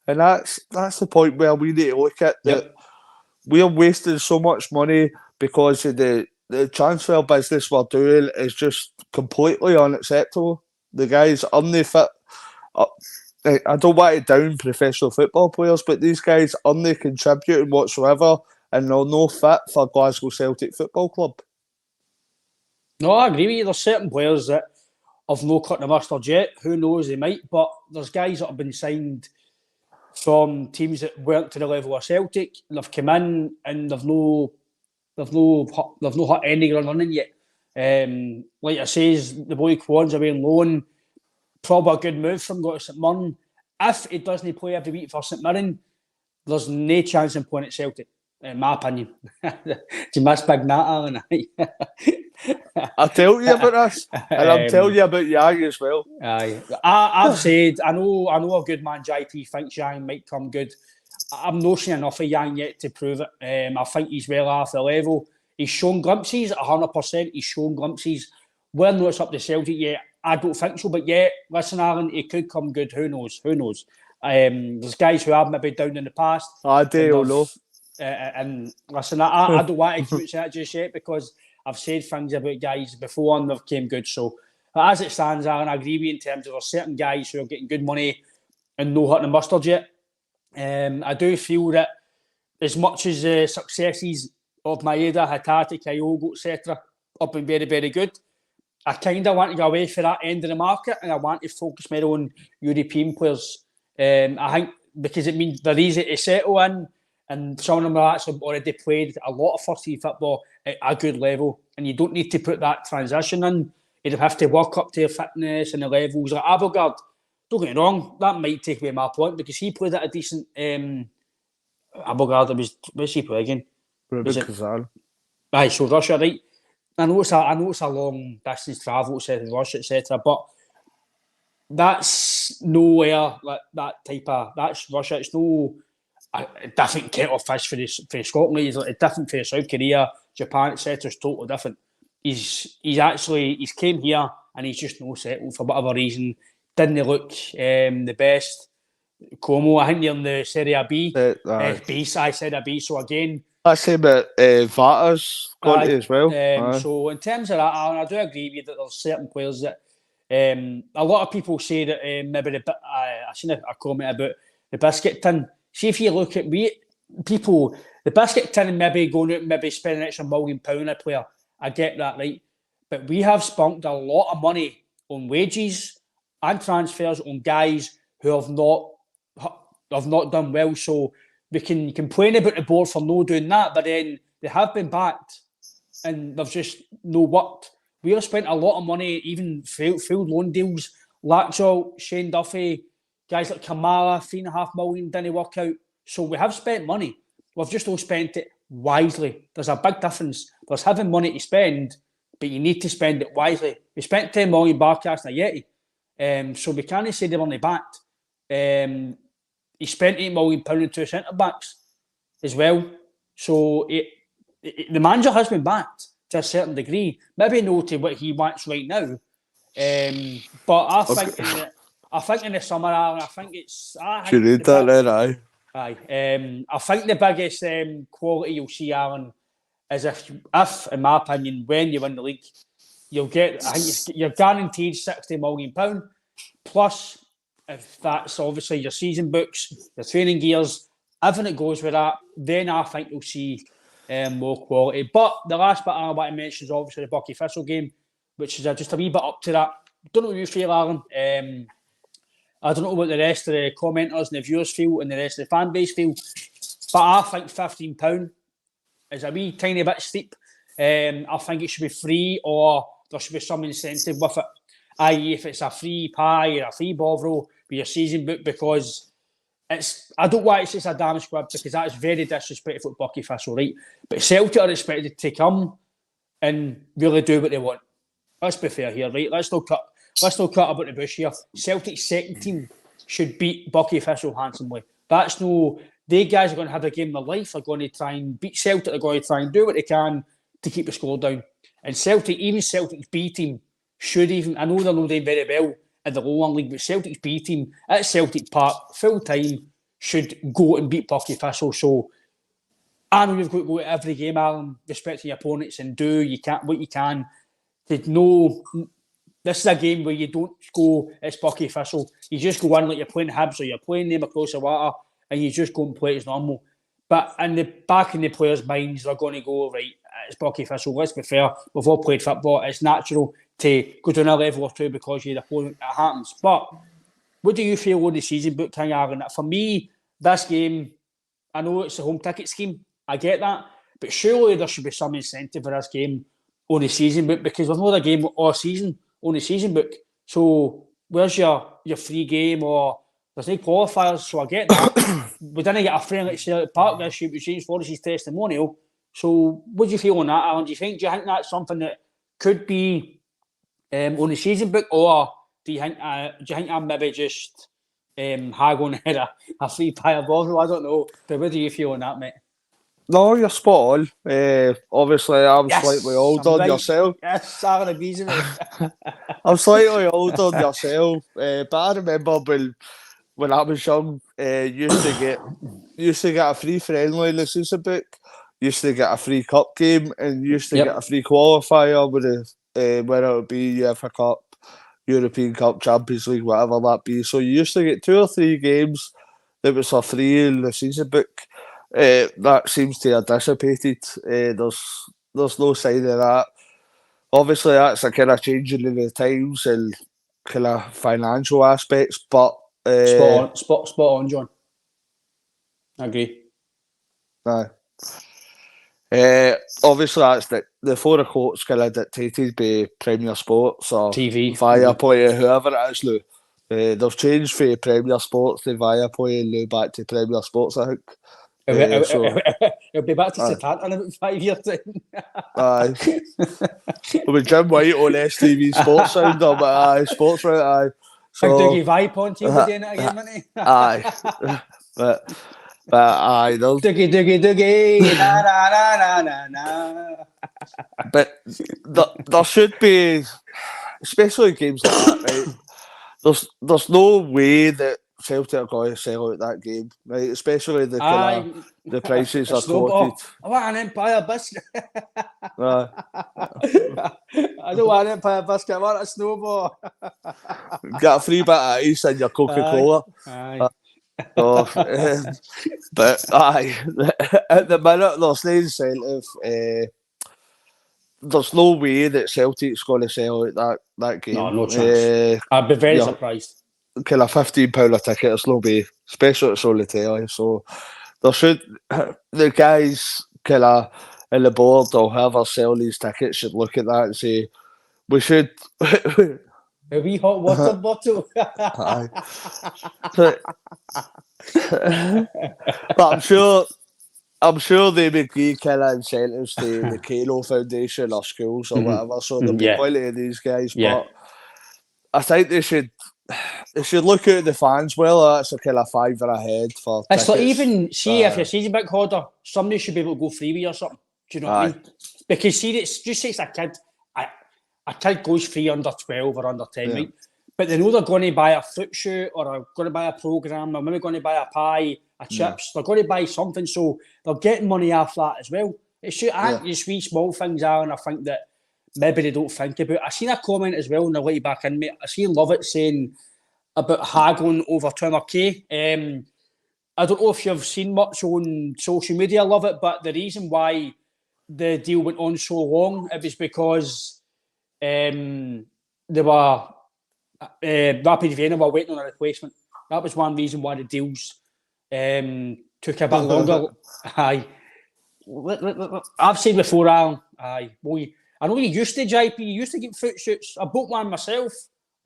And that's the point where we need to look at that. We're wasting so much money because of the transfer business we're doing is just completely unacceptable. The guys aren't fit. I don't want to down professional football players, but these guys aren't contributing whatsoever, and they're no fit for Glasgow Celtic Football Club. No, I agree with you. There's certain players that have no cut the mustard yet. Who knows, they might. But there's guys that have been signed from teams that weren't to the level of Celtic. They've come in and they've no hit any ground running yet. Like I says, the boy Khun's away on loan. Probably a good move from going to St Mirren. If he doesn't play every week for St Mirren, there's no chance in playing at Celtic, in my opinion. Do you miss Big Nat, Alan? I tell you about this, and I'm telling you about Yang as well. I've said, I know a good man, JP, thinks Yang might come good. I'm not seen enough of Yang yet to prove it. I think he's well off the level. He's shown glimpses, 100%. He's shown glimpses. Whether or not it's up to Celtic yet, I don't think so. But yeah, listen, Alan, he could come good. Who knows? There's guys who have maybe down in the past. I do know. And listen, I don't want to say that just yet because I've said things about guys before and they've came good. So as it stands, Alan, I agree with you in terms of there's certain guys who are getting good money and no hitting the mustard yet. I do feel that as much as the successes of Maeda, Hatate, Kyogo, etc. have been very, very good, I kind of want to go away from that end of the market and I want to focus more on European players. I think because it means they're easy to settle in and some of them have actually already played a lot of first-team football at a good level and you don't need to put that transition in. You'd have to work up to your fitness and the levels. Like Abelgard, don't get me wrong, that might take away my point because he played at a decent... Abelgard, where's he play again? Kazan. Aye, so Russia, right? I know it's a long distance travel to Russia, etc. But that's nowhere like that's Russia. It's no a different kettle of fish for Scotland. It's like different for South Korea, Japan, etc. It's totally different. He's came here and he's just no settled for whatever reason. Didn't look the best. Como, I think they're in the Serie B. Base, I said a B. So again. That's him at Vata's got it as well. So in terms of that, Alan, I do agree with you that there's certain players that a lot of people say that maybe I seen a comment about the biscuit tin. See if you look at the biscuit tin maybe going out and maybe spending an extra £1 million on a player. I get that, right? But we have spunked a lot of money on wages and transfers on guys who have not done well. So we can complain about the board for no doing that, but then they have been backed and they've just no worked. We have spent a lot of money, even failed loan deals. Laxall, Shane Duffy, guys like Kamara, £3.5 million didn't work out. So we have spent money. We've just all spent it wisely. There's a big difference. There's having money to spend, but you need to spend it wisely. We spent £10 million Barkas and a Yeti. So we can't say they weren't backed. He spent £8 million on 2 centre-backs as well. So the manager has been backed to a certain degree. Maybe not to what he wants right now. But I think in the summer, Alan, I think it's... You read that then, aye? Aye. I think the biggest quality you'll see, Alan, is if, in my opinion, when you win the league, you're guaranteed £60 million. Plus, if that's obviously your season books, your training gears, everything that goes with that, then I think you'll see more quality. But the last bit I want to mention is obviously the Bucky Thistle game, which is just a wee bit up to that. Don't know what you feel, Alan. I don't know what the rest of the commenters and the viewers feel and the rest of the fan base feel, but I think £15 is a wee tiny bit steep. I think it should be free or there should be some incentive with it. I.e., if it's a free pie or a free bovril with your season book, because I don't want to say it's a damage squad because that is very disrespectful to Bucky Thistle, right? But Celtic are expected to come and really do what they want. Let's be fair here, right? Let's not cut about the bush here. Celtic's second team should beat Bucky Thistle handsomely. That's no... They guys are going to have a game of their life. They're going to try and beat Celtic. They're going to try and do what they can to keep the score down. And Celtic, even Celtic's B team, should even, I know they're not doing very well in the lower league, but Celtic's B team at Celtic Park, full time, should go and beat Bucky Thistle. So I know you've got to go to every game, Alan, respecting your opponents and do what you can to know this is a game where you don't go, it's Bucky Thistle. You just go in like you're playing Hibs or you're playing them across the water and you just go and play as normal. But in the back in the players' minds, they're going to go, right, it's Bucky Thistle. Let's be fair, we've all played football. It's natural to go to another level or two because you're the opponent. It happens. But what do you feel on the season book, King Aaron? For me, this game, I know it's a home ticket scheme. I get that. But surely there should be some incentive for this game on the season book because we've not had a game all season on the season book. So where's your free game or there's no qualifiers? So I get that. We didn't get a friend at Celtic Park this year, which changed Forrest's testimonial. So what do you feel on that, Alan? Do you think that's something that could be on the season book, or do you think I'm maybe just haggling at a free pie of balls? I don't know. But what do you feel on that, mate? No, you're spot on. Obviously, I'm Yes, slightly older than right. yourself. Yes, Aaron agrees with me. I'm slightly older than yourself, but I remember when I was young, used to get a free friendly in the season book, used to get a free cup game, and used to get a free qualifier with whether it would be UEFA Cup, European Cup, Champions League, whatever that be. So you used to get 2 or 3 games that was for free in the season book. That seems to have dissipated. There's no sign of that. Obviously, that's a kind of changing in the times and kind of financial aspects, but spot on, John. I agree. Aye. Obviously, that's the 4 o'clock's kind of dictated by Premier Sports or TV, Viaplay, whoever it is now. They've changed from Premier Sports to Viaplay and now back to Premier Sports, I think. It'll be back to Satanta in about 5 years' time. Aye. With Jim White on STV Sports Sounder, but aye, Sports Route, aye. So, Dougie Viponte will be doing it again, won't he? Aye. But aye, Dougie, na na na na na. But there should be, especially games like that, right? There's no way that Celtic are going to sell out that game, right? Especially the prices are quoted. I want an Empire biscuit. I don't want an Empire biscuit. I want a snowball. Get a free bit of ice in your Coca-Cola. Aye. But aye, at the minute there's no incentive. There's no way that Celtic's going to sell out that game. No chance. I'd be very surprised. Kind of £15 a ticket, there's no way, especially at Solitaire. So there should, the guys kind of in the board or whoever sell these tickets should look at that and say, we should. A wee hot water bottle. But I'm sure they would give kind of incentives to the Kano Foundation or schools or whatever, so there'll be plenty of these guys. But I think they should look at the fans. Well, that's a kind of £5 ahead for it's tickets. like even see if you're a season ticket holder, somebody should be able to go freebie or something. Do you know what I mean? Because see, it's just say it's a kid. A kid goes free under 12 or under 10, right? But they know they're going to buy a fruit shoot or they're going to buy a programme or maybe going to buy a pie, a chips. They're going to buy something, so they're getting money off that as well. It's just wee small things are, and I think that maybe they don't think about. I seen a comment as well, and I'll let you back in, mate. I seen Lovett saying about haggling over 200k. I don't know if you've seen much on social media, Lovett, but the reason why the deal went on so long, it was because they were Rapid Vienna were waiting on a replacement. That was one reason why the deals took a bit longer. Aye. I've said before, Alan, boy, I know you used to, JP, you used to get foot shoots. I bought one myself.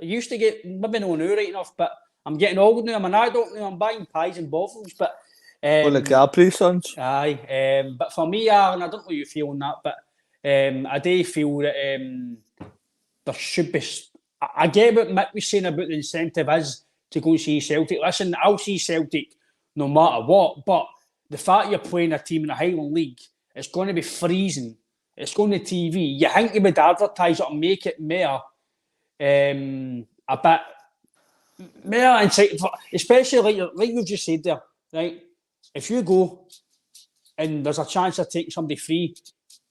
I used to get, maybe not now right enough, but I'm getting old now. I'm an adult now. I'm buying pies and bottles, but... on the Capri Suns. Aye. But for me, Alan, I don't know how you feel on that, but I do feel that there should be... I get what Mick was saying about the incentive is to go see Celtic. Listen, I'll see Celtic no matter what, but the fact you're playing a team in the Highland League, it's going to be freezing it's going to TV. You think you would advertise it and make it more, a bit more insightful, especially like you've just said there, right? If you go and there's a chance of taking somebody free,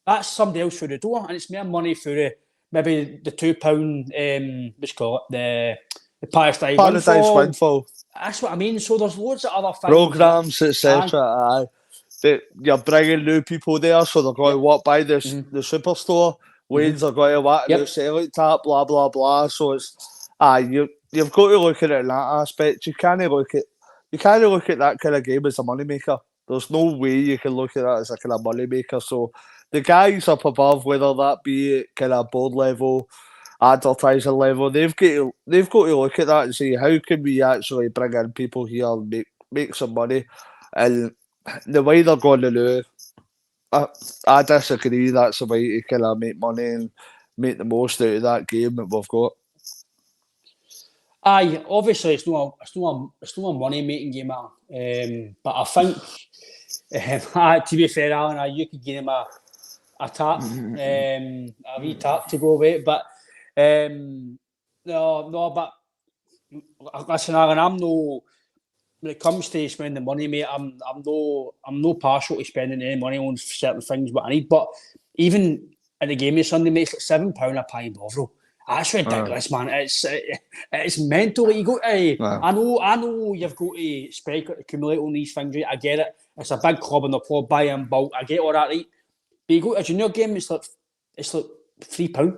that's somebody else through the door, and it's more money for maybe the £2, what's call it, the Paradise Windfall. That's what I mean. So there's loads of other things. Programs, etc. You're bringing new people there, so they're going to walk by the superstore. Wayne's are going to walk the Celtic tap, blah blah blah. So it's you've got to look at it in that aspect. You can't look at that kind of game as a moneymaker. There's no way you can look at that as a kind of moneymaker. So the guys up above, whether that be at kind of board level, advertising level, they've got to look at that and say, how can we actually bring in people here and make some money? And the way they're going to do, I disagree. That's the way to kind of make money and make the most out of that game that we've got. Aye, obviously it's not a money making game, but I think to be fair, Alan, you could give him a tap, a wee tap to go away. But no, but listen, Alan, I'm no. When it comes to spending money, mate, I'm no partial to spending any money on certain things what I need. But even at the game of Sunday, mate, it's like £7 a pint Bovril. That's ridiculous, man. It's mental. You got to. I know you've got to accumulate on these things. Right? I get it. It's a big club and the club buy in bulk. I get all that, right? But you go to a junior game, it's like £3.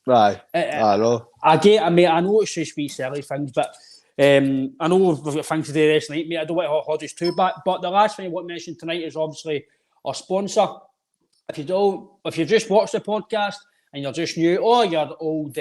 Aye, I know. I get it, mate. I know it's just wee silly things, but. I know we've got things to do this night, mate. I don't want to hold us too back. But the last thing I want to mention tonight is obviously our sponsor. If you've just watched the podcast and you're just new, or you're old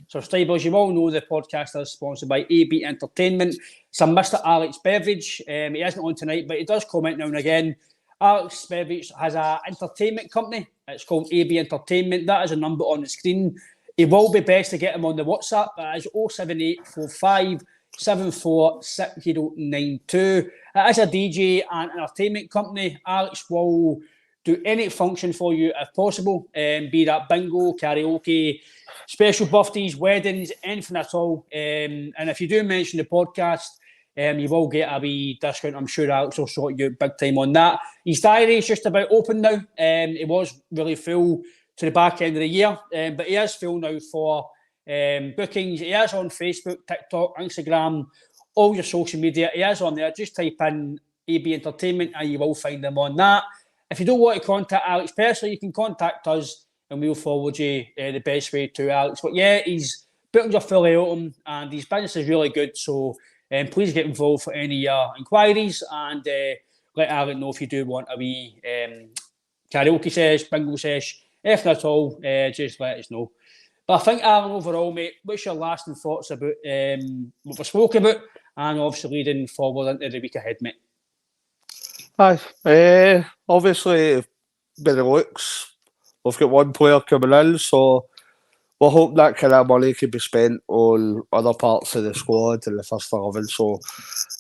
subscribers, you all know the podcast is sponsored by AB Entertainment. So Mr. Alex Beveridge. He isn't on tonight, but he does comment now and again. Alex Beveridge has an entertainment company. It's called AB Entertainment. That is a number on the screen. It will be best to get him on the WhatsApp. That is 07845 746092. It is a DJ and entertainment company. Alex will do any function for you if possible, be that bingo, karaoke, special birthdays, weddings, anything at all. And if you do mention the podcast, you will get a wee discount. I'm sure Alex will sort you out big time on that. His diary is just about open now. It was really full to the back end of the year, but he is full now for bookings. He is on Facebook, TikTok, Instagram, all your social media. He is on there. Just type in AB Entertainment and you will find them on that. If you don't want to contact Alex personally, you can contact us and we'll forward you the best way to Alex. But yeah, his bookings are fully open and his business is really good. So please get involved for any inquiries and let Alex know if you do want a wee karaoke sesh, bingo sesh. If not all, just let us know. But I think, Alan, overall, mate, what's your lasting thoughts about what we spoke about and obviously leading forward into the week ahead, mate? Aye, obviously, by the looks, we've got one player coming in, so we'll hope that kind of money can be spent on other parts of the squad and the first 11. So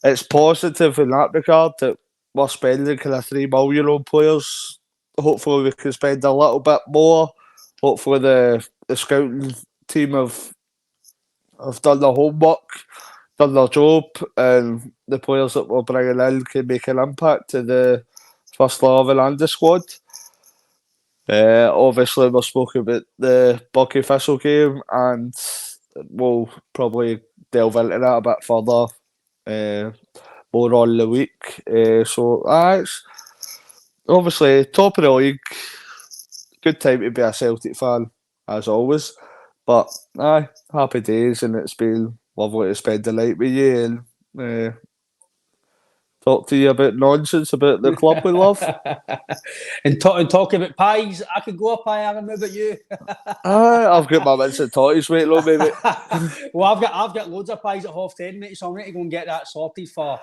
it's positive in that regard that we're spending kind of £3 million on players. Hopefully we can spend a little bit more. Hopefully the scouting team have done their homework, done their job, and the players that we're bringing in can make an impact to the first 11 and the squad. Obviously, we're spoken about the Bucky Thistle game, and we'll probably delve into that a bit further more on the week. So, it's obviously top of the league. Good time to be a Celtic fan, as always. But, happy days, and it's been lovely to spend the night with you and talk to you about nonsense about the club we love. and talk about pies. I could go a pie, Aaron. What about you? I've got my Vincent Totties, mate, low, baby. Well, I've got loads of pies at 10:30, mate, so I'm ready to go and get that sorted for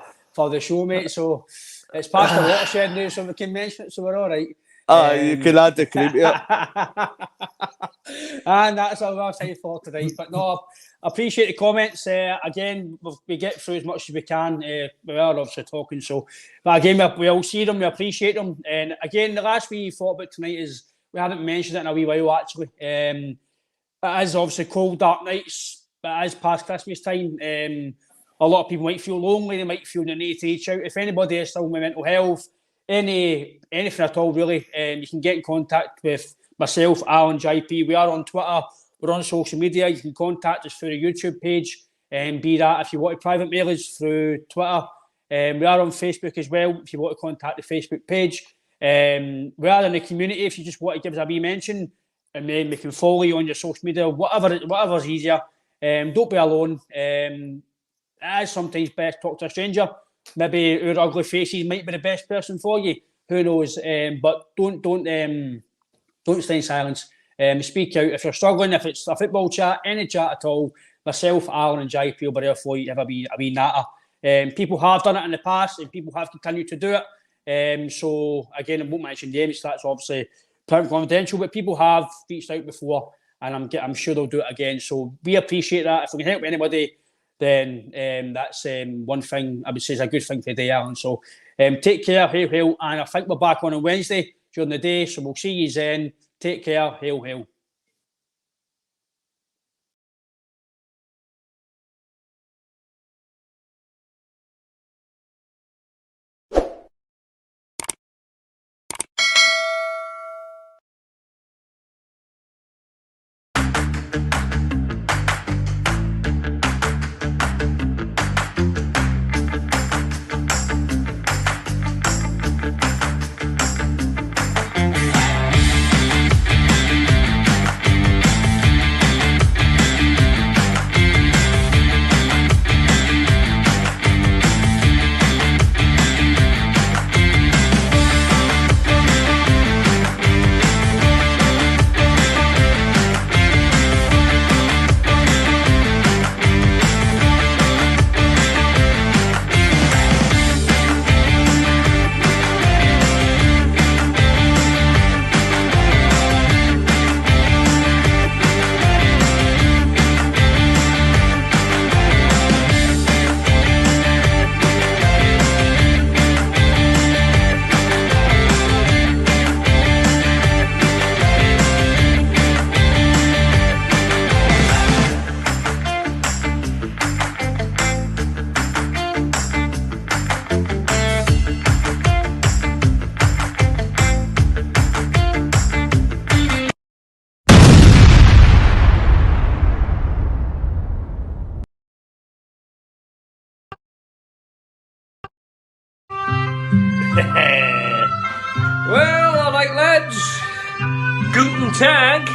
the show, mate. So it's past the watershed now, so we can mention it, so we're all right. You can add the cream to it. And that's all I'll say for today. But no, I appreciate the comments. Again, we get through as much as we can. We are obviously talking, so. But again, we all see them, we appreciate them. And again, the last we thought about tonight is we haven't mentioned it in a wee while actually. It is obviously cold, dark nights. It is past Christmas time. A lot of people might feel lonely. They might feel the need to reach out. If anybody is still with mental health, anything at all, really, you can get in contact with myself, Alan JP. We are on Twitter. We're on social media. You can contact us through the YouTube page. Be that if you want to private mail us through Twitter. We are on Facebook as well. If you want to contact the Facebook page. We are in the community. If you just want to give us a wee mention, and then we can follow you on your social media, whatever's easier. Don't be alone. It is sometimes best to talk to a stranger. Maybe our ugly faces might be the best person for you. Who knows? But don't stay in silence. Speak out if you're struggling. If it's a football chat, any chat at all. Myself, Alan, and JP will be there for you. Have a wee natter. People have done it in the past, and people have continued to do it. So again, I won't mention names. That's obviously confidential, but people have reached out before, and I'm sure they'll do it again. So we appreciate that. If we can help anybody, then that's one thing I would say is a good thing today, Alan. So take care, hail, hail, and I think we're back on Wednesday during the day. So we'll see you then. Take care, hail, hail. Well, all right, lads. Guten Tag.